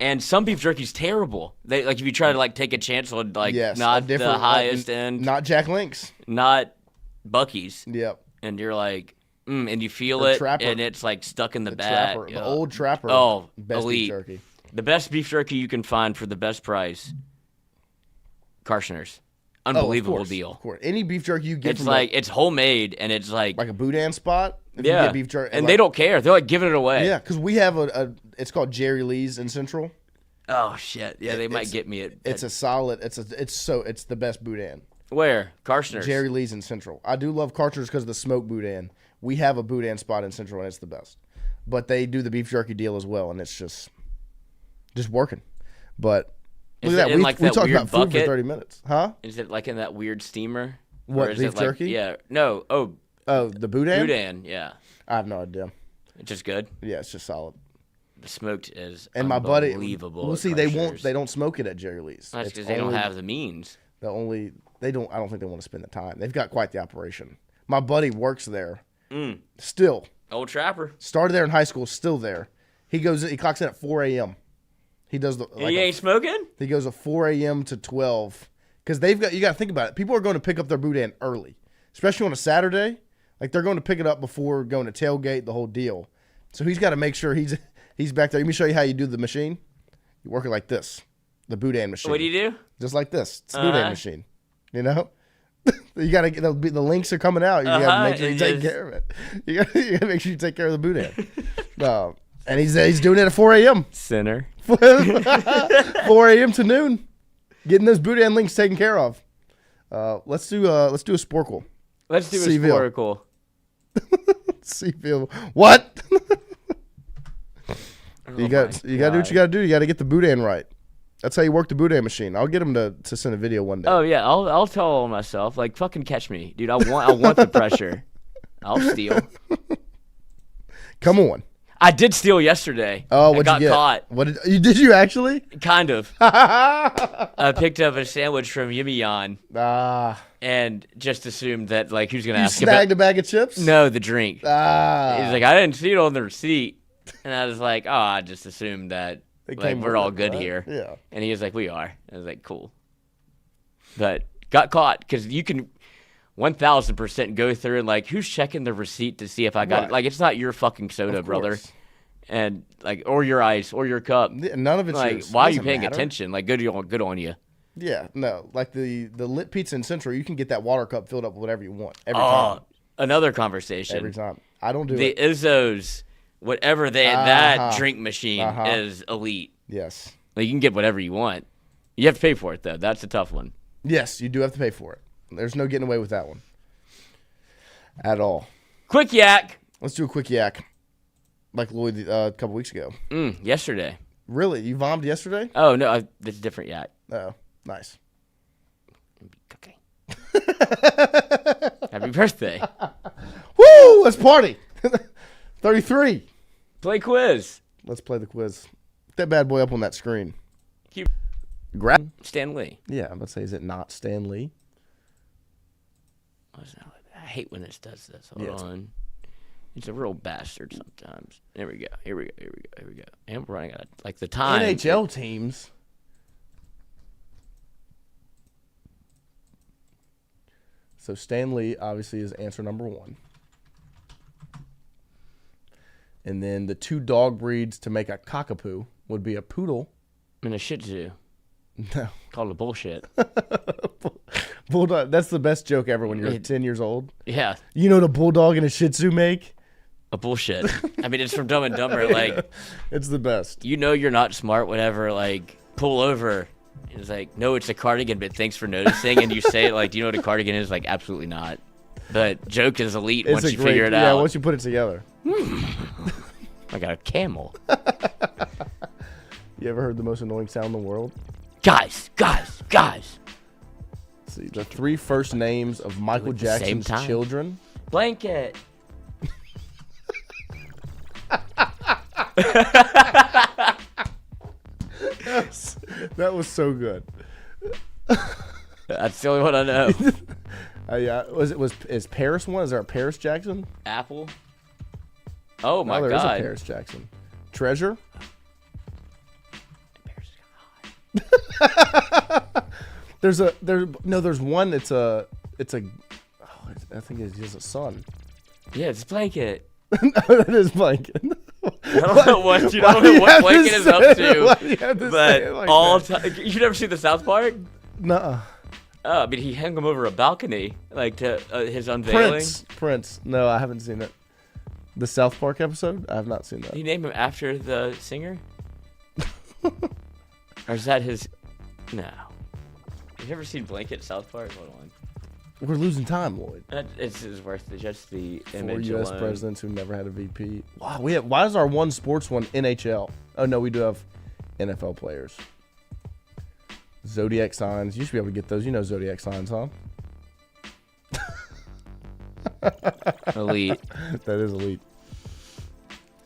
And some beef jerky's terrible. They like if you try to like take a chance on like not the highest end, not Jack Link's, not Bucky's. Yep. And you're like, and you feel Or it, Trapper. and it's like stuck in the back. Trapper, the old Trapper. Oh, best elite. beef jerky. The best beef jerky you can find for the best price. Karshner's. Unbelievable deal. Of course. Any beef jerky you get It's like it's homemade and it's like a boudin spot. If yeah. You get beef jerky, and they don't care. They're like giving it away. Yeah, because we have it's called Jerry Lee's in Central. Oh shit! Yeah, they might get me. It's a solid. It's the best boudin. Where? Karshner's. Jerry Lee's in Central. I do love Karshner's because of the smoked boudin. We have a boudin spot in Central and it's the best. But they do the beef jerky deal as well, and it's just working. But look at that. We talked about food for 30 minutes, huh? Is it like in that weird steamer? What, or is beef it like, jerky? Yeah. No. Oh, the boudin. Boudin. Yeah. I have no idea. It's just good. Yeah, it's just solid. The smoked is and my buddy. Unbelievable. Well, see, they don't smoke it at Jerry Lee's. That's because they don't have the means. I don't think they want to spend the time. They've got quite the operation. My buddy works there. Still. Old Trapper. Started there in high school. Still there. He clocks in at 4 a.m. He does he ain't smoking. He goes at 4 a.m. to 12 because you got to think about it. People are going to pick up their boudin early, especially on a Saturday. Like they're going to pick it up before going to tailgate, the whole deal. So he's got to make sure he's back there. Let me show you how you do the machine. You work it like this, the boudin machine. What do you do? Just like this. It's a boudin machine. You know, you got to get the links are coming out. You got to make sure you take care of it. You got to make sure you take care of the boudin. And he's doing it at 4 a.m. Sinner. 4 a.m. to noon, getting those boudin links taken care of. Let's do a sporkle. Let's do a sporkle. Seaville. What? You got to do what you got to do. You got to get the boudin right. That's how you work the boudin machine. I'll get him to send a video one day. Oh yeah, I'll tell myself like fucking catch me, dude. I want the pressure. I'll steal. Come on. I did steal yesterday. Oh, what'd I you get? Caught. What did you actually? Kind of. I picked up a sandwich from Yimiyan. And just assumed that like who's gonna ask? You snagged a bag of chips? No, the drink. He's like, I didn't see it on the receipt, and I was like, oh, I just assumed that like we're all good here. Yeah. And he was like, we are. I was like, cool. But got caught because you can 1,000% go through and like who's checking the receipt to see if I got it. Like it's not your fucking soda, brother. And like or your ice or your cup. None of it's like yours. why are you paying matter. attention? Like good on you. Yeah, no. Like the lit pizza in Central, you can get that water cup filled up with whatever you want every time. Another conversation. Every time. I don't do the it. Izzo's, whatever that drink machine is elite. Yes. Like you can get whatever you want. You have to pay for it though. That's a tough one. Yes, you do have to pay for it. There's no getting away with that one. At all. Quick yak. Let's do a quick yak. Like Lloyd a couple weeks ago. Yesterday. Really? You vomed yesterday? Oh, no. It's a different yak. Oh, nice. Okay. Happy birthday. Woo! Let's party. 33. Play quiz. Let's play the quiz. Get that bad boy up on that screen. Grab Stan Lee. Yeah, let's say, is it not Stan Lee? I hate when it does this. Hold on. It's a real bastard sometimes. There we go. Here we go. And we're running out of, like, the time. NHL teams. So Stan Lee obviously is answer number 1. And then the 2 dog breeds to make a cockapoo would be a poodle. And a Shih Tzu. No. Called a bullshit. Bulldog. That's the best joke ever when you're 10 years old. Yeah. You know what a bulldog and a Shih Tzu make? A bullshit. I mean, it's from Dumb and Dumber. Like, it's the best. You know you're not smart, whatever. Like, pull over. It's like, no, it's a cardigan, but thanks for noticing. And you say it like, do you know what a cardigan is? Like, absolutely not. But joke is elite once you figure it out. Yeah, once you put it together. I got a camel. You ever heard the most annoying sound in the world? Guys. Let's see, the 3 first names of Michael Jackson's children. That was so good. That's the only one I know. Yeah, is Paris one? Is there a Paris Jackson? Apple. Oh my there is a God. Paris Jackson. Treasure. There's one. It's a. I think it's just a sun. Yeah, it's blanket. No, that is blanket. I don't know what blanket is up to, but all time. You never seen the South Park? Nuh-uh. Oh, I mean, he hung him over a balcony, like to his unveiling. Prince. No, I haven't seen it. The South Park episode? I have not seen that. Did he name him after the singer? Or is that his? No. You ever seen Blanket South Park? Hold on. We're losing time, Lloyd. It's worth just the 4 image U.S. alone. presidents who never had a VP. Wow, why is our one sports one NHL? Oh no, we do have NFL players. Zodiac signs. You should be able to get those. You know zodiac signs, huh? Elite. That is elite.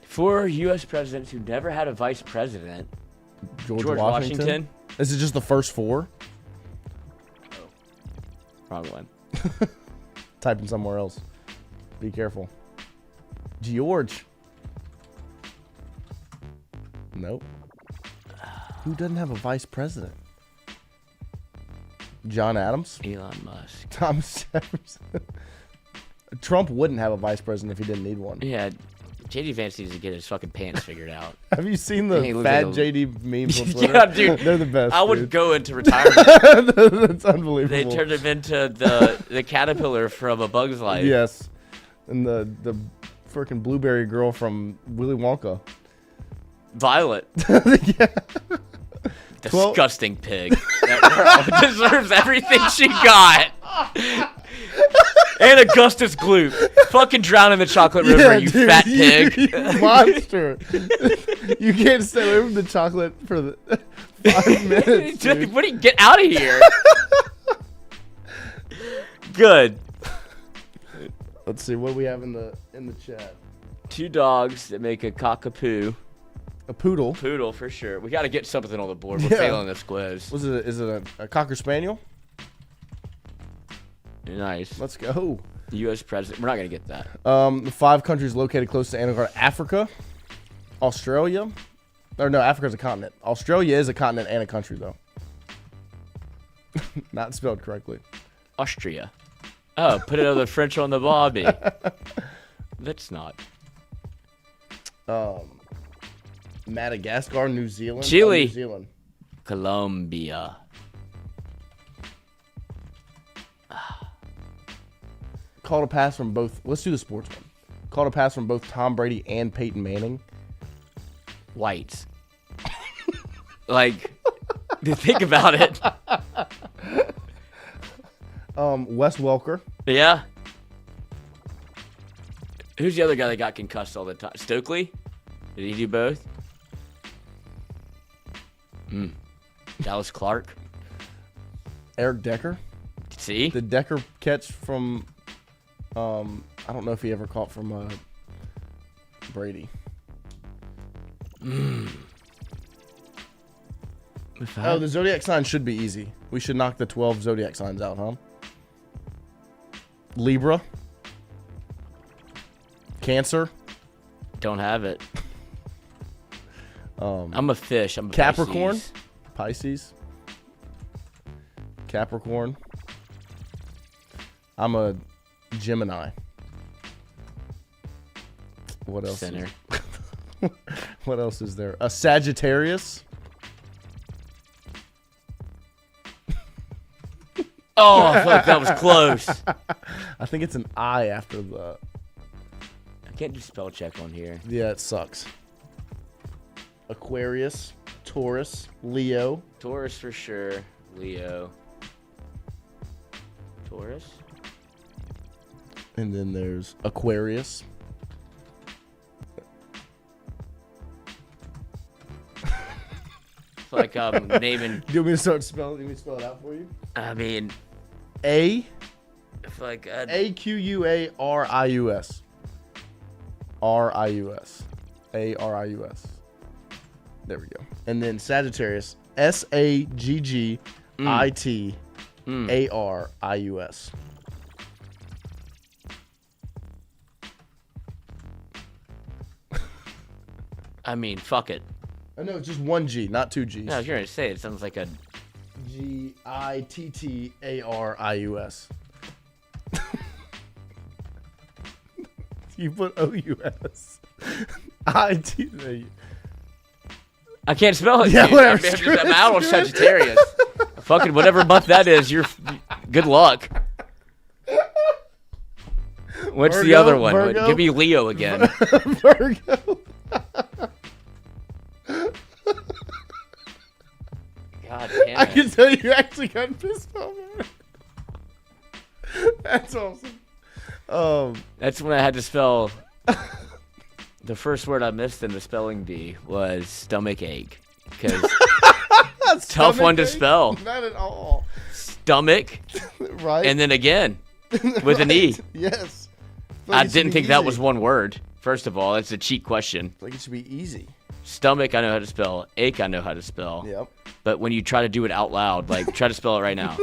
4 U.S. presidents who never had a vice president. George Washington. Is it just the first 4? Oh. Wrong one. Typing somewhere else. Be careful. George. Nope. Who doesn't have a vice president? John Adams? Elon Musk. Thomas Jefferson. Trump wouldn't have a vice president if he didn't need one. Yeah, JD Vance needs to get his fucking pants figured out. Have you seen the fat JD memes on Twitter? Yeah, dude. They're the best. I would dude. go into retirement. That's unbelievable. They turned him into the caterpillar from A Bug's Life. Yes. And the freaking blueberry girl from Willy Wonka. Violet. Yeah. Disgusting pig. That girl deserves everything she got. And Augustus Gloop. Fucking drown in the chocolate river, you dude, fat pig. You monster. You can't stay away from the chocolate for the 5 minutes. Dude. What do you get out of here? Good. Let's see what we have in the chat. 2 dogs that make a cockapoo. A poodle. Poodle for sure. We got to get something on the board. We're failing this quiz. Is it a cocker spaniel? Nice. Let's go. The U.S. president. We're not gonna get that. The 5 countries located close to Antarctica: Africa, Australia. Or no, Africa's a continent. Australia is a continent and a country though. Not spelled correctly. Austria. Oh, put another French on the bobby. That's not. Madagascar, New Zealand. Chile. New Zealand. Colombia. Called a pass from both. Let's do the sports one. Called a pass from both Tom Brady and Peyton Manning. Whites. Like, think about it. Wes Welker. Yeah. Who's the other guy that got concussed all the time? Stokely? Did he do both? Dallas Clark. Eric Decker. See? The Decker catch from, I don't know if he ever caught from Brady. Oh, the zodiac sign should be easy. We should knock the 12 zodiac signs out, huh? Libra. Cancer. Don't have it. I'm a fish. I'm a Capricorn. Pisces. Capricorn. I'm a Gemini. What else? Center. What else is there? A Sagittarius. Oh, I feel like that was close. I think it's an I after the. I can't do spell check on here. Yeah, it sucks. Aquarius, Taurus, Leo. Taurus for sure. Leo. Taurus. And then there's Aquarius. It's like naming. Do you want me to start spelling? Do you want me to spell it out for you? I mean, A. It's like Aquarius. R-I-U-S. A-R-I-U-S. There we go. And then Sagittarius, SAGGITARIUS. I mean, fuck it. I know it's just one G, not two G's. No, I was going to say it sounds like a GITTARIUS. You put OUS. IT. I can't spell it. Yeah, dude. whatever. I'm out on Sagittarius. Fucking whatever month that is, you're good luck. What's the other one? Virgo? Give me Leo again. Virgo. God damn I it. can tell you actually got pissed off. That's awesome. That's when I had to spell. The first word I missed in the spelling bee was stomach ache. Because tough one to spell. Not at all. Stomach. Right. And then again with an E. Yes. I didn't think that was one word. First of all, it's a cheat question. Like it should be easy. Stomach, I know how to spell. Ache, I know how to spell. Yep. But when you try to do it out loud, like try to spell it right now.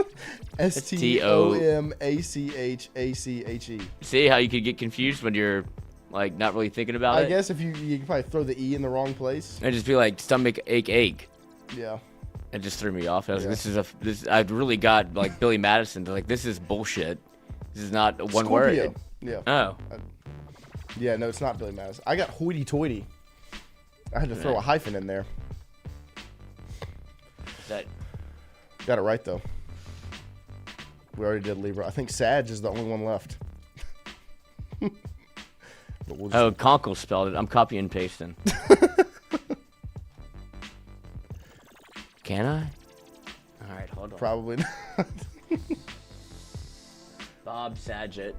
STOMACHACHE. See how you could get confused when you're like not really thinking about it? I guess if you can probably throw the E in the wrong place. And just be like stomach ache. Yeah. It just threw me off. I was like, I really got like Billy Madison to like, this is bullshit. This is not one Scorpio. word. Yeah. Oh. Yeah, no, it's not Billy Madison. I got hoity-toity. I had to throw a hyphen in there. That. Got it right, though. We already did Libra. I think Sag is the only one left. Oh, Conkle spelled it. I'm copy and pasting. Can I? All right, hold on. Probably not. Bob Saget.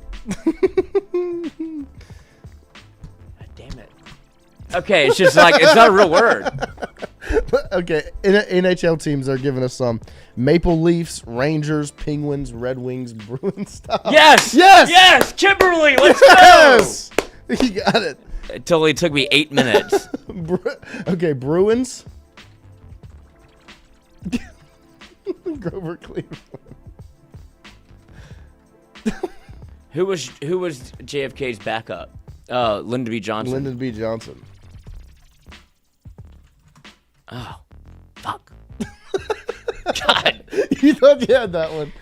God damn it. Okay, it's just like, it's not a real word. Okay, NHL teams are giving us some Maple Leafs, Rangers, Penguins, Red Wings, Bruins stuff. Yes! Yes! Yes! Kimberly, let's yes! Go! You got it. It totally took me 8 minutes. Okay, Bruins. Grover Cleveland. Who was JFK's backup? Lyndon B. Johnson. Lyndon B. Johnson. Oh, fuck. God. You thought you had that one.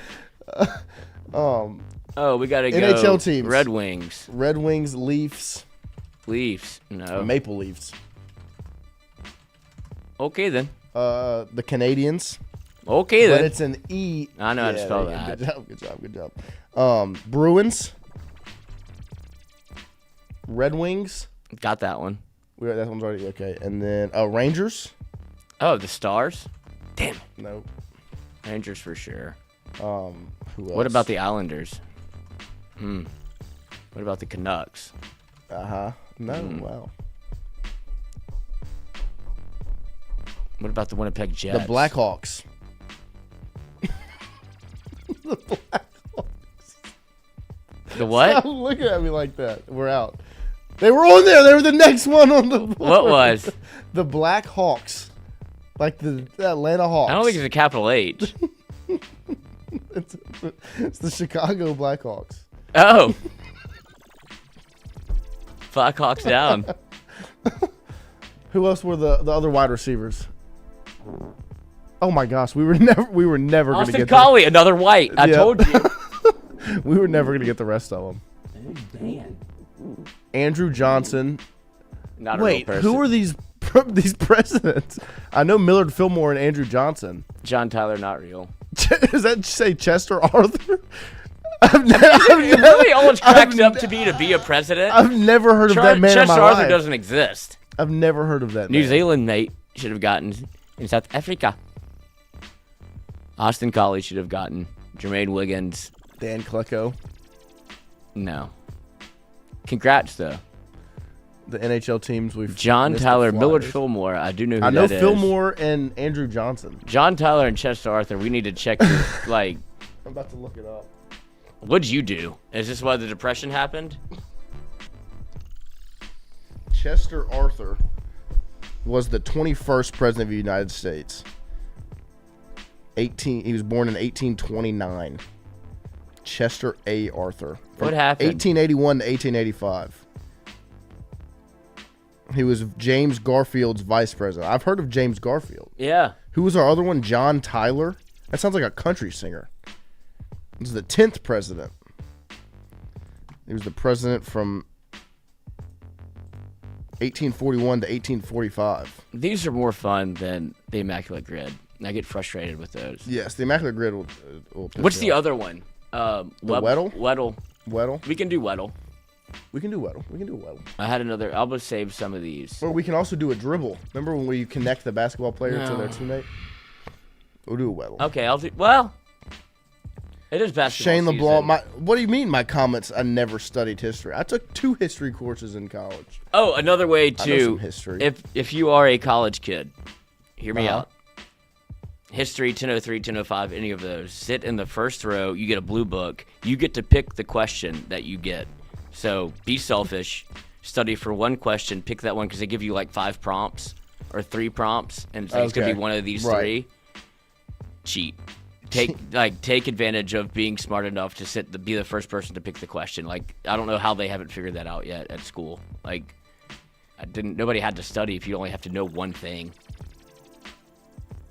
Oh, we gotta go. NHL teams. Red Wings. Red Wings, Leafs. Leafs. No. Maple Leafs. Okay then. The Canadians. Okay then. But it's an E. I know how to spell that. Good job. Bruins. Red Wings. Got that one. That one's already okay. And then Rangers. Oh, the Stars? Damn it. Nope. Rangers for sure. Who else? What about the Islanders? What about the Canucks? No, wow. What about the Winnipeg Jets? The Blackhawks. The Blackhawks. The what? Stop looking at me like that. We're out. They were on there. They were the next one on the board. What was? The Blackhawks. Like the Atlanta Hawks. I don't think it's a capital H. It's the Chicago Blackhawks. Oh. Blackhawks down. Who else were the other wide receivers? Oh my gosh, we were never going to Austin get Collie, another white. I told you. We were never going to get the rest of them. Man. Andrew Johnson. Not a Wait, real person. who are these presidents? I know Millard Fillmore and Andrew Johnson. John Tyler, not real. Does that say Chester Arthur? It really almost cracks up to be a president. I've never heard of that man in my Chester Arthur life. doesn't exist. I've never heard of that New man. Zealand, mate, should have gotten in South Africa. Austin Collie should have gotten. Jermaine Wiggins. Dan Klecko. No. Congrats, though. The NHL teams we've John missed Tyler, the Millard Flyers. Fillmore. I do know who I know that is. Fillmore and Andrew Johnson. John Tyler and Chester Arthur. We need to check this. Like, I'm about to look it up. What'd you do? Is this why the Depression happened? Chester Arthur was the 21st president of the United States. He was born in 1829. Chester A. Arthur. What happened? 1881 to 1885. He was James Garfield's vice president. I've heard of James Garfield. Yeah. Who was our other one? John Tyler? That sounds like a country singer. This is the 10th president. He was the president from 1841 to 1845. These are more fun than the Immaculate Grid. I get frustrated with those. Yes, the Immaculate Grid will piss What's me the off. other one? Weddle? Weddle. Weddle? We can do Weddle. We can do Weddle. We can do Weddle. I had another. I'll just save some of these. Or we can also do a dribble. Remember when you connect the basketball player to No. their teammate? We'll do a Weddle. Okay, I'll do. Well, it is basketball Shane LeBlanc. season. What do you mean? My comments? I never studied history. I took 2 history courses in college. Oh, another way I know to some history. if you are a college kid, hear me Uh-huh. out. History 1003, 1005, any of those. Sit in the first row. You get a blue book. You get to pick the question that you get. So be selfish. Study for one question. Pick that one because they give you like 5 prompts or 3 prompts, and it's going to Okay. be one of these Right. 3. Cheat. Take advantage of being smart enough to be the first person to pick the question. Like, I don't know how they haven't figured that out yet at school. Like, nobody had to study if you only have to know one thing.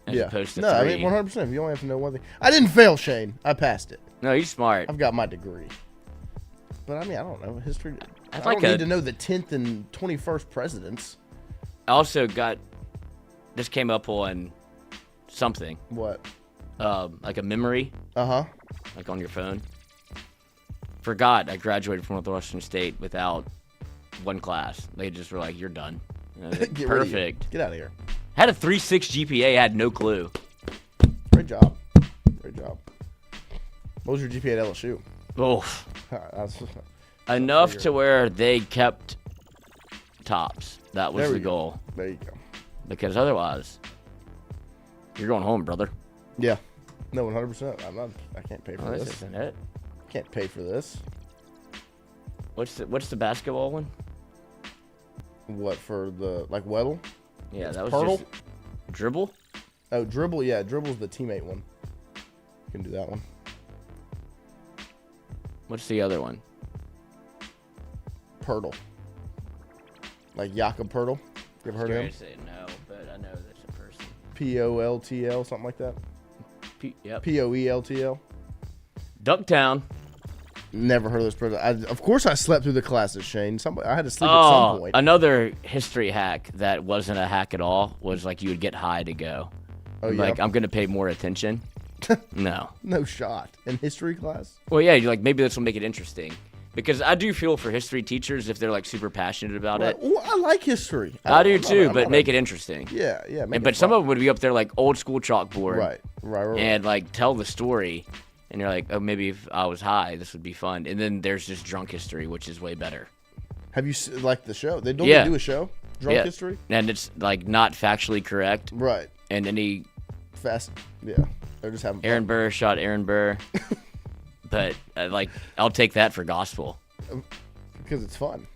As opposed to 3. I mean 100%. You only have to know one thing. I didn't fail, Shane. I passed it. No, you're smart. I've got my degree. But I mean, I don't know history. I like don't need to know the 10th and 21st presidents. I also this came up on something. What? Like a memory. Uh-huh. Like on your phone. Forgot I graduated from Northwestern State without one class. They just were like, "You're done." And I was like, Get rid of you. perfect. Get out of here. Had a 3.6 GPA. Had no clue. Great job. Great job. What was your GPA at LSU? Oh, That's enough to where they kept tops. That was There the we go. goal. There you go. Because otherwise, you're going home, brother. Yeah. No, 100%. I can't pay for Oh, this this. isn't it. Can't pay for this. What's the basketball one? What for the Weddle? Yeah, It's that was Pirtle? just dribble. Oh, dribble. Yeah, dribble's the teammate one. You can do that one. What's the other one? Pirtle. Like Jakob Pirtle. You ever heard of him? Say no, but I know that's a person. Poltl, something like that. Yep. Poeltl. Ducktown. Never heard of this person. Of course, I slept through the classes, Shane. I had to sleep at some point. Another history hack that wasn't a hack at all was like you would get high to go. Oh, yeah? Like, I'm going to pay more attention. No. No shot. In history class? Well, yeah, you're like, maybe this will make it interesting. Because I do feel for history teachers if they're like super passionate about it. Well, I like history. I do too, but make it interesting. Yeah, yeah. But some of them would be up there like old school chalkboard. Right. And like tell the story. And you're like, oh, maybe if I was high, this would be fun. And then there's just drunk history, which is way better. Have you liked the show? They don't do a show? Drunk history? And it's like not factually correct. Right. And any yeah. They're just having fun. Aaron Burr shot Aaron Burr. But I'll take that for gospel. Because it's fun.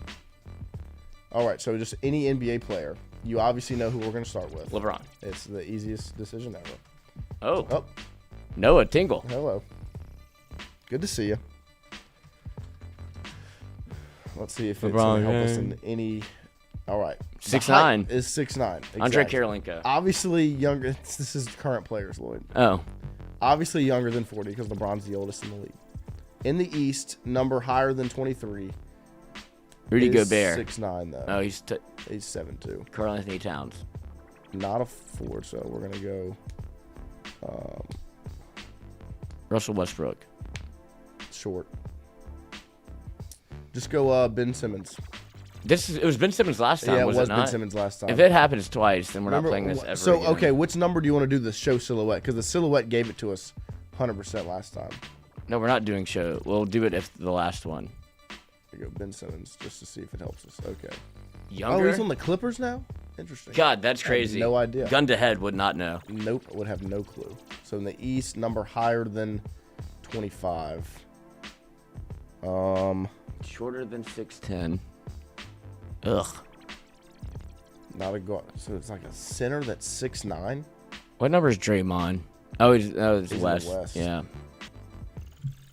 All right, so just any NBA player. You obviously know who we're going to start with. LeBron. It's the easiest decision ever. Oh. Noah Tingle. Hello. Good to see you. Let's see if it's going to help us in any. All right. 6'9" is 6'9". Exactly. Andre Karolinko. Obviously younger. This is current players, Lloyd. Oh. Obviously younger than 40 because LeBron's the oldest in the league. In the East, number higher than 23. Rudy Gobert. 6'9", though. Oh, he's 7'2". Karl Anthony Towns. Not a forward, so we're going to go Russell Westbrook. Short. Just go Ben Simmons. It was Ben Simmons last time, Yeah, it was was not? Ben Simmons last time. If it happens twice, then we're not playing this ever So, again. okay, which number do you want to do the show silhouette? Because the silhouette gave it to us 100% last time. No, we're not doing show. We'll do it if the last one. There you go, Ben Simmons, just to see if it helps us. Okay. Younger? Oh, he's on the Clippers now? Interesting. God, that's crazy. I had no idea. Gun to head, would not know. Nope, would have no clue. So in the East, number higher than 25. Shorter than 6'10". Ugh. Not a guard. So it's like a center that's 6'9". What number is Draymond? Oh, he's West. West. Yeah.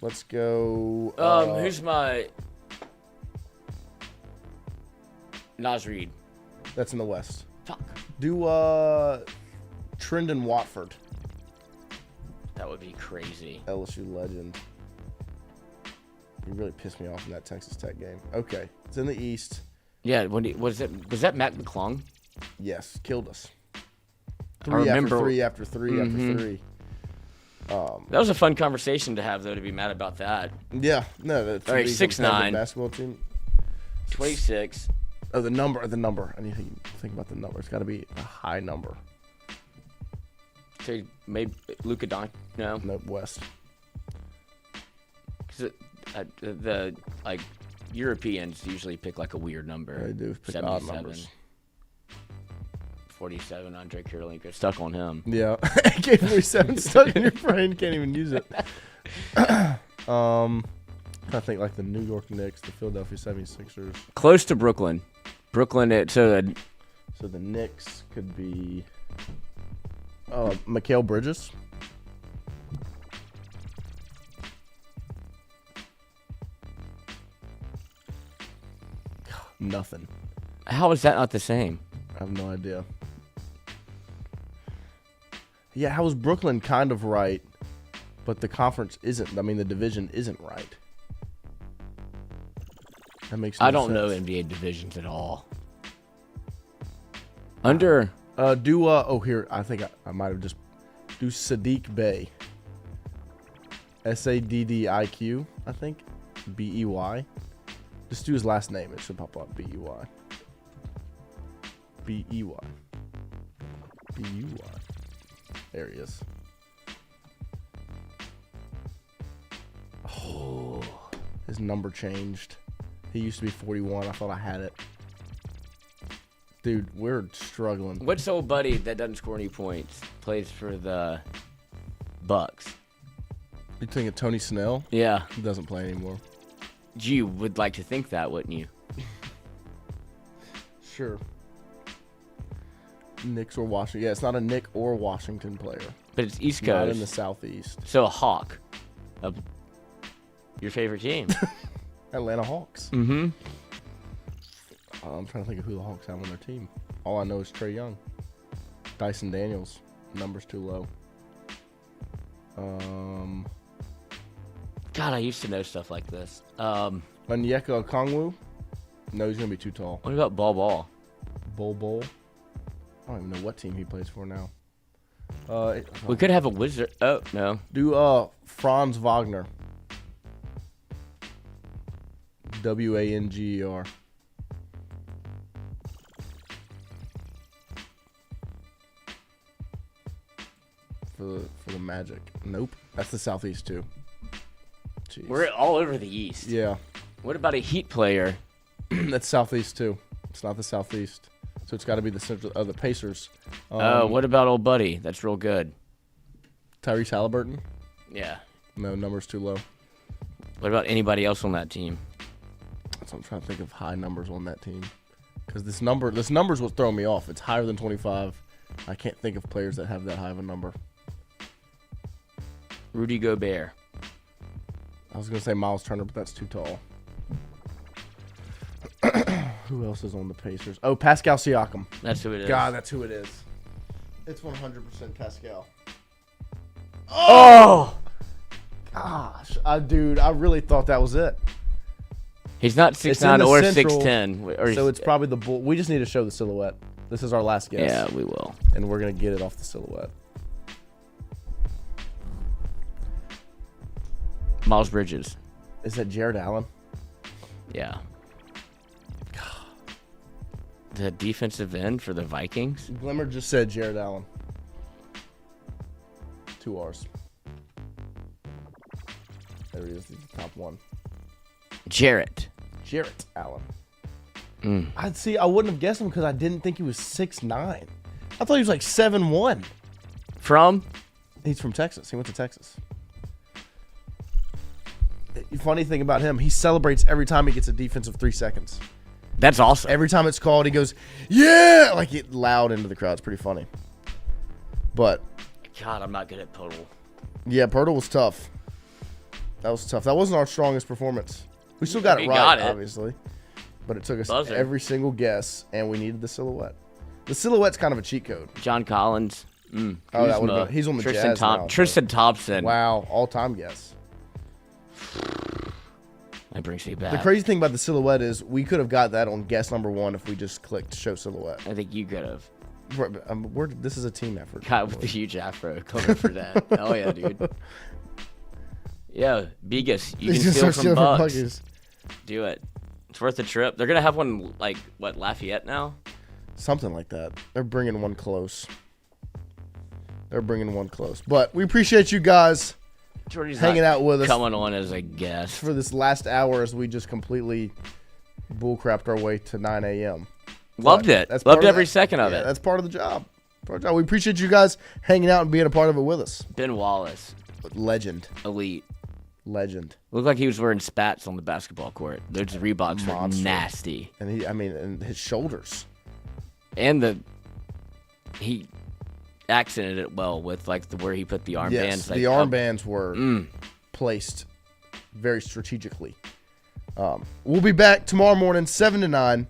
Let's go. Who's my Nas Reed? That's in the West. Fuck. Do Trendon Watford. That would be crazy. LSU legend. He really pissed me off in that Texas Tech game. Okay, it's in the East. Yeah, was that Matt McClung? Yes, killed us. I remember After three. That was a fun conversation to have, though, to be mad about that. Yeah, no, that's all right. 6'9", basketball team. 26. Oh, the number. I need to think about the number. It's got to be a high number. So maybe Luka Doncic? No. Nope, West. Because the Europeans usually pick like a weird number. They do pick odd numbers. 47, Andre Kirilenko. Stuck on him. Yeah. AK-47 stuck in your brain. Can't even use it. I think like the New York Knicks, the Philadelphia 76ers. Close to Brooklyn. So the Knicks could be Mikal Bridges. Nothing. How is that not the same? I have no idea. Yeah, how is Brooklyn kind of right, but the conference isn't? I mean, the division isn't right. That makes no sense. I don't know NBA divisions at all. Here, I think I might have just do Sadiq Bey. Saddiq, I think. Bey. Just do his last name. It should pop up. Bey. Bey. There he is. Oh, his number changed. He used to be 41. I thought I had it. Dude, we're struggling. What's old buddy that doesn't score any points? Plays for the Bucks. You thinking Tony Snell? Yeah. He doesn't play anymore. You would like to think that, wouldn't you? Sure. Knicks or Washington. Yeah, it's not a Nick or Washington player. But it's East Coast. Not in the Southeast. So a Hawk. Your favorite team. Atlanta Hawks. Mm-hmm. I'm trying to think of who the Hawks have on their team. All I know is Trae Young. Dyson Daniels. Number's too low. God, I used to know stuff like this. Onyeka Okongwu? No, he's going to be too tall. What about Bol? Bol? I don't even know what team he plays for now. We could have a wizard. Oh, no. Do Franz Wagner. Wanger. For the Magic. Nope. That's the Southeast too. Jeez. We're all over the East. Yeah. What about a Heat player? That's Southeast too. It's not the Southeast. So it's got to be the Central. The Pacers. What about old buddy? That's real good. Tyrese Halliburton? Yeah. No, number's too low. What about anybody else on that team? That's what I'm trying to think of high numbers on that team. Because this number's what's throwing me off. It's higher than 25. I can't think of players that have that high of a number. Rudy Gobert. I was going to say Miles Turner, but that's too tall. Who else is on the Pacers? Oh, Pascal Siakam. That's who it is. God, that's who it is. It's 100% Pascal. Oh! Gosh. Dude, I really thought that was it. He's not 6'9" or 6'10". So it's probably the bull. We just need to show the silhouette. This is our last guess. Yeah, we will. And we're going to get it off the silhouette. Miles Bridges. Is that Jared Allen? Yeah. The defensive end for the Vikings? Glimmer just said Jared Allen. 2 R's. There he is. He's the top one. Jarrett Allen. I'd see. I wouldn't have guessed him because I didn't think he was 6'9". I thought he was like 7'1". From? He's from Texas. He went to Texas. Funny thing about him, he celebrates every time he gets a defensive 3 seconds. That's awesome. Every time it's called, he goes, yeah, like it loud into the crowd. It's pretty funny. But God, I'm not good at Podal. Yeah, Pirtle was tough. That was tough. That wasn't our strongest performance. We still got it right, obviously. But it took us every single guess, and we needed the silhouette. The silhouette's kind of a cheat code. John Collins. Oh, that would have been. He's on the Jazz now. Tristan Thompson. Wow, all-time guess. That brings me back. The crazy thing about the silhouette is we could have got that on guess number 1 if we just clicked show silhouette. I think you could have. This is a team effort. God, with the huge afro coming for that. Oh, yeah, dude. Yeah, Bigas, you can steal from Bucks. Do it. It's worth the trip. They're going to have one, like, what, Lafayette now? Something like that. They're bringing one close. But we appreciate you guys Jordy's hanging out with us. Coming on as a guest. For this last hour as we just completely bullcrapped our way to 9 a.m. Loved it. Loved every second of it. That's part of the job. We appreciate you guys hanging out and being a part of it with us. Ben Wallace. Legend. Elite. Legend. Looked like he was wearing spats on the basketball court. Those Reeboks were nasty. And and his shoulders. And he accented it well with where he put the armbands. Yes, the armbands were placed very strategically. We'll be back tomorrow morning, 7 to 9,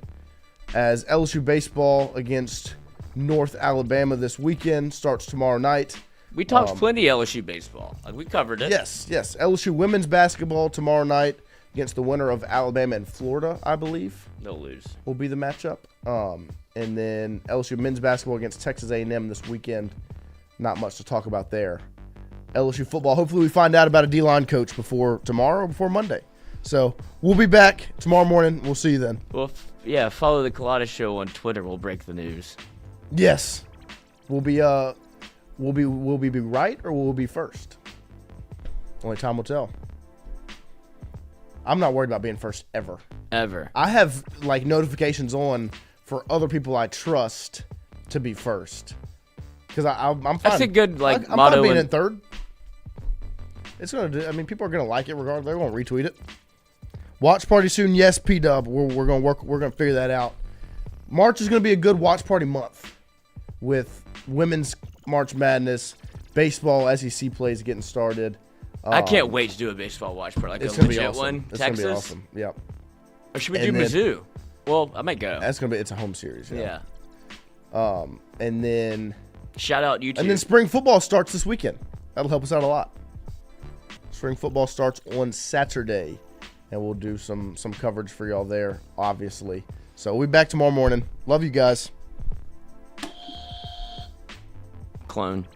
as LSU baseball against North Alabama this weekend starts tomorrow night. We talked plenty LSU baseball. We covered it. Yes. LSU women's basketball tomorrow night against the winner of Alabama and Florida, I believe. They'll lose. Will be the matchup. And then LSU men's basketball against Texas A&M this weekend. Not much to talk about there. LSU football. Hopefully we find out about a D-line coach before tomorrow or before Monday. So we'll be back tomorrow morning. We'll see you then. Well, follow the Culotta Show on Twitter. We'll break the news. Yes. We'll be right or we'll be first? Only time will tell. I'm not worried about being first ever. Ever. I have notifications on for other people I trust to be first. Because I'm fine. That's a good I'm motto. fine being in third. It's gonna do. People are gonna like it regardless. They're gonna retweet it. Watch party soon. Yes, P-Dub. We're gonna work. We're gonna figure that out. March is gonna be a good watch party month with women's March Madness, baseball, SEC plays getting started. I can't wait to do a baseball watch party, it's a legit awesome. one. It's Texas. gonna be awesome. Yep. Or should we do Mizzou? Well, I might go. It's a home series. Yeah. And then shout out YouTube. And then spring football starts this weekend. That'll help us out a lot. Spring football starts on Saturday, and we'll do some coverage for y'all there, obviously. So we'll be back tomorrow morning. Love you guys. Clone.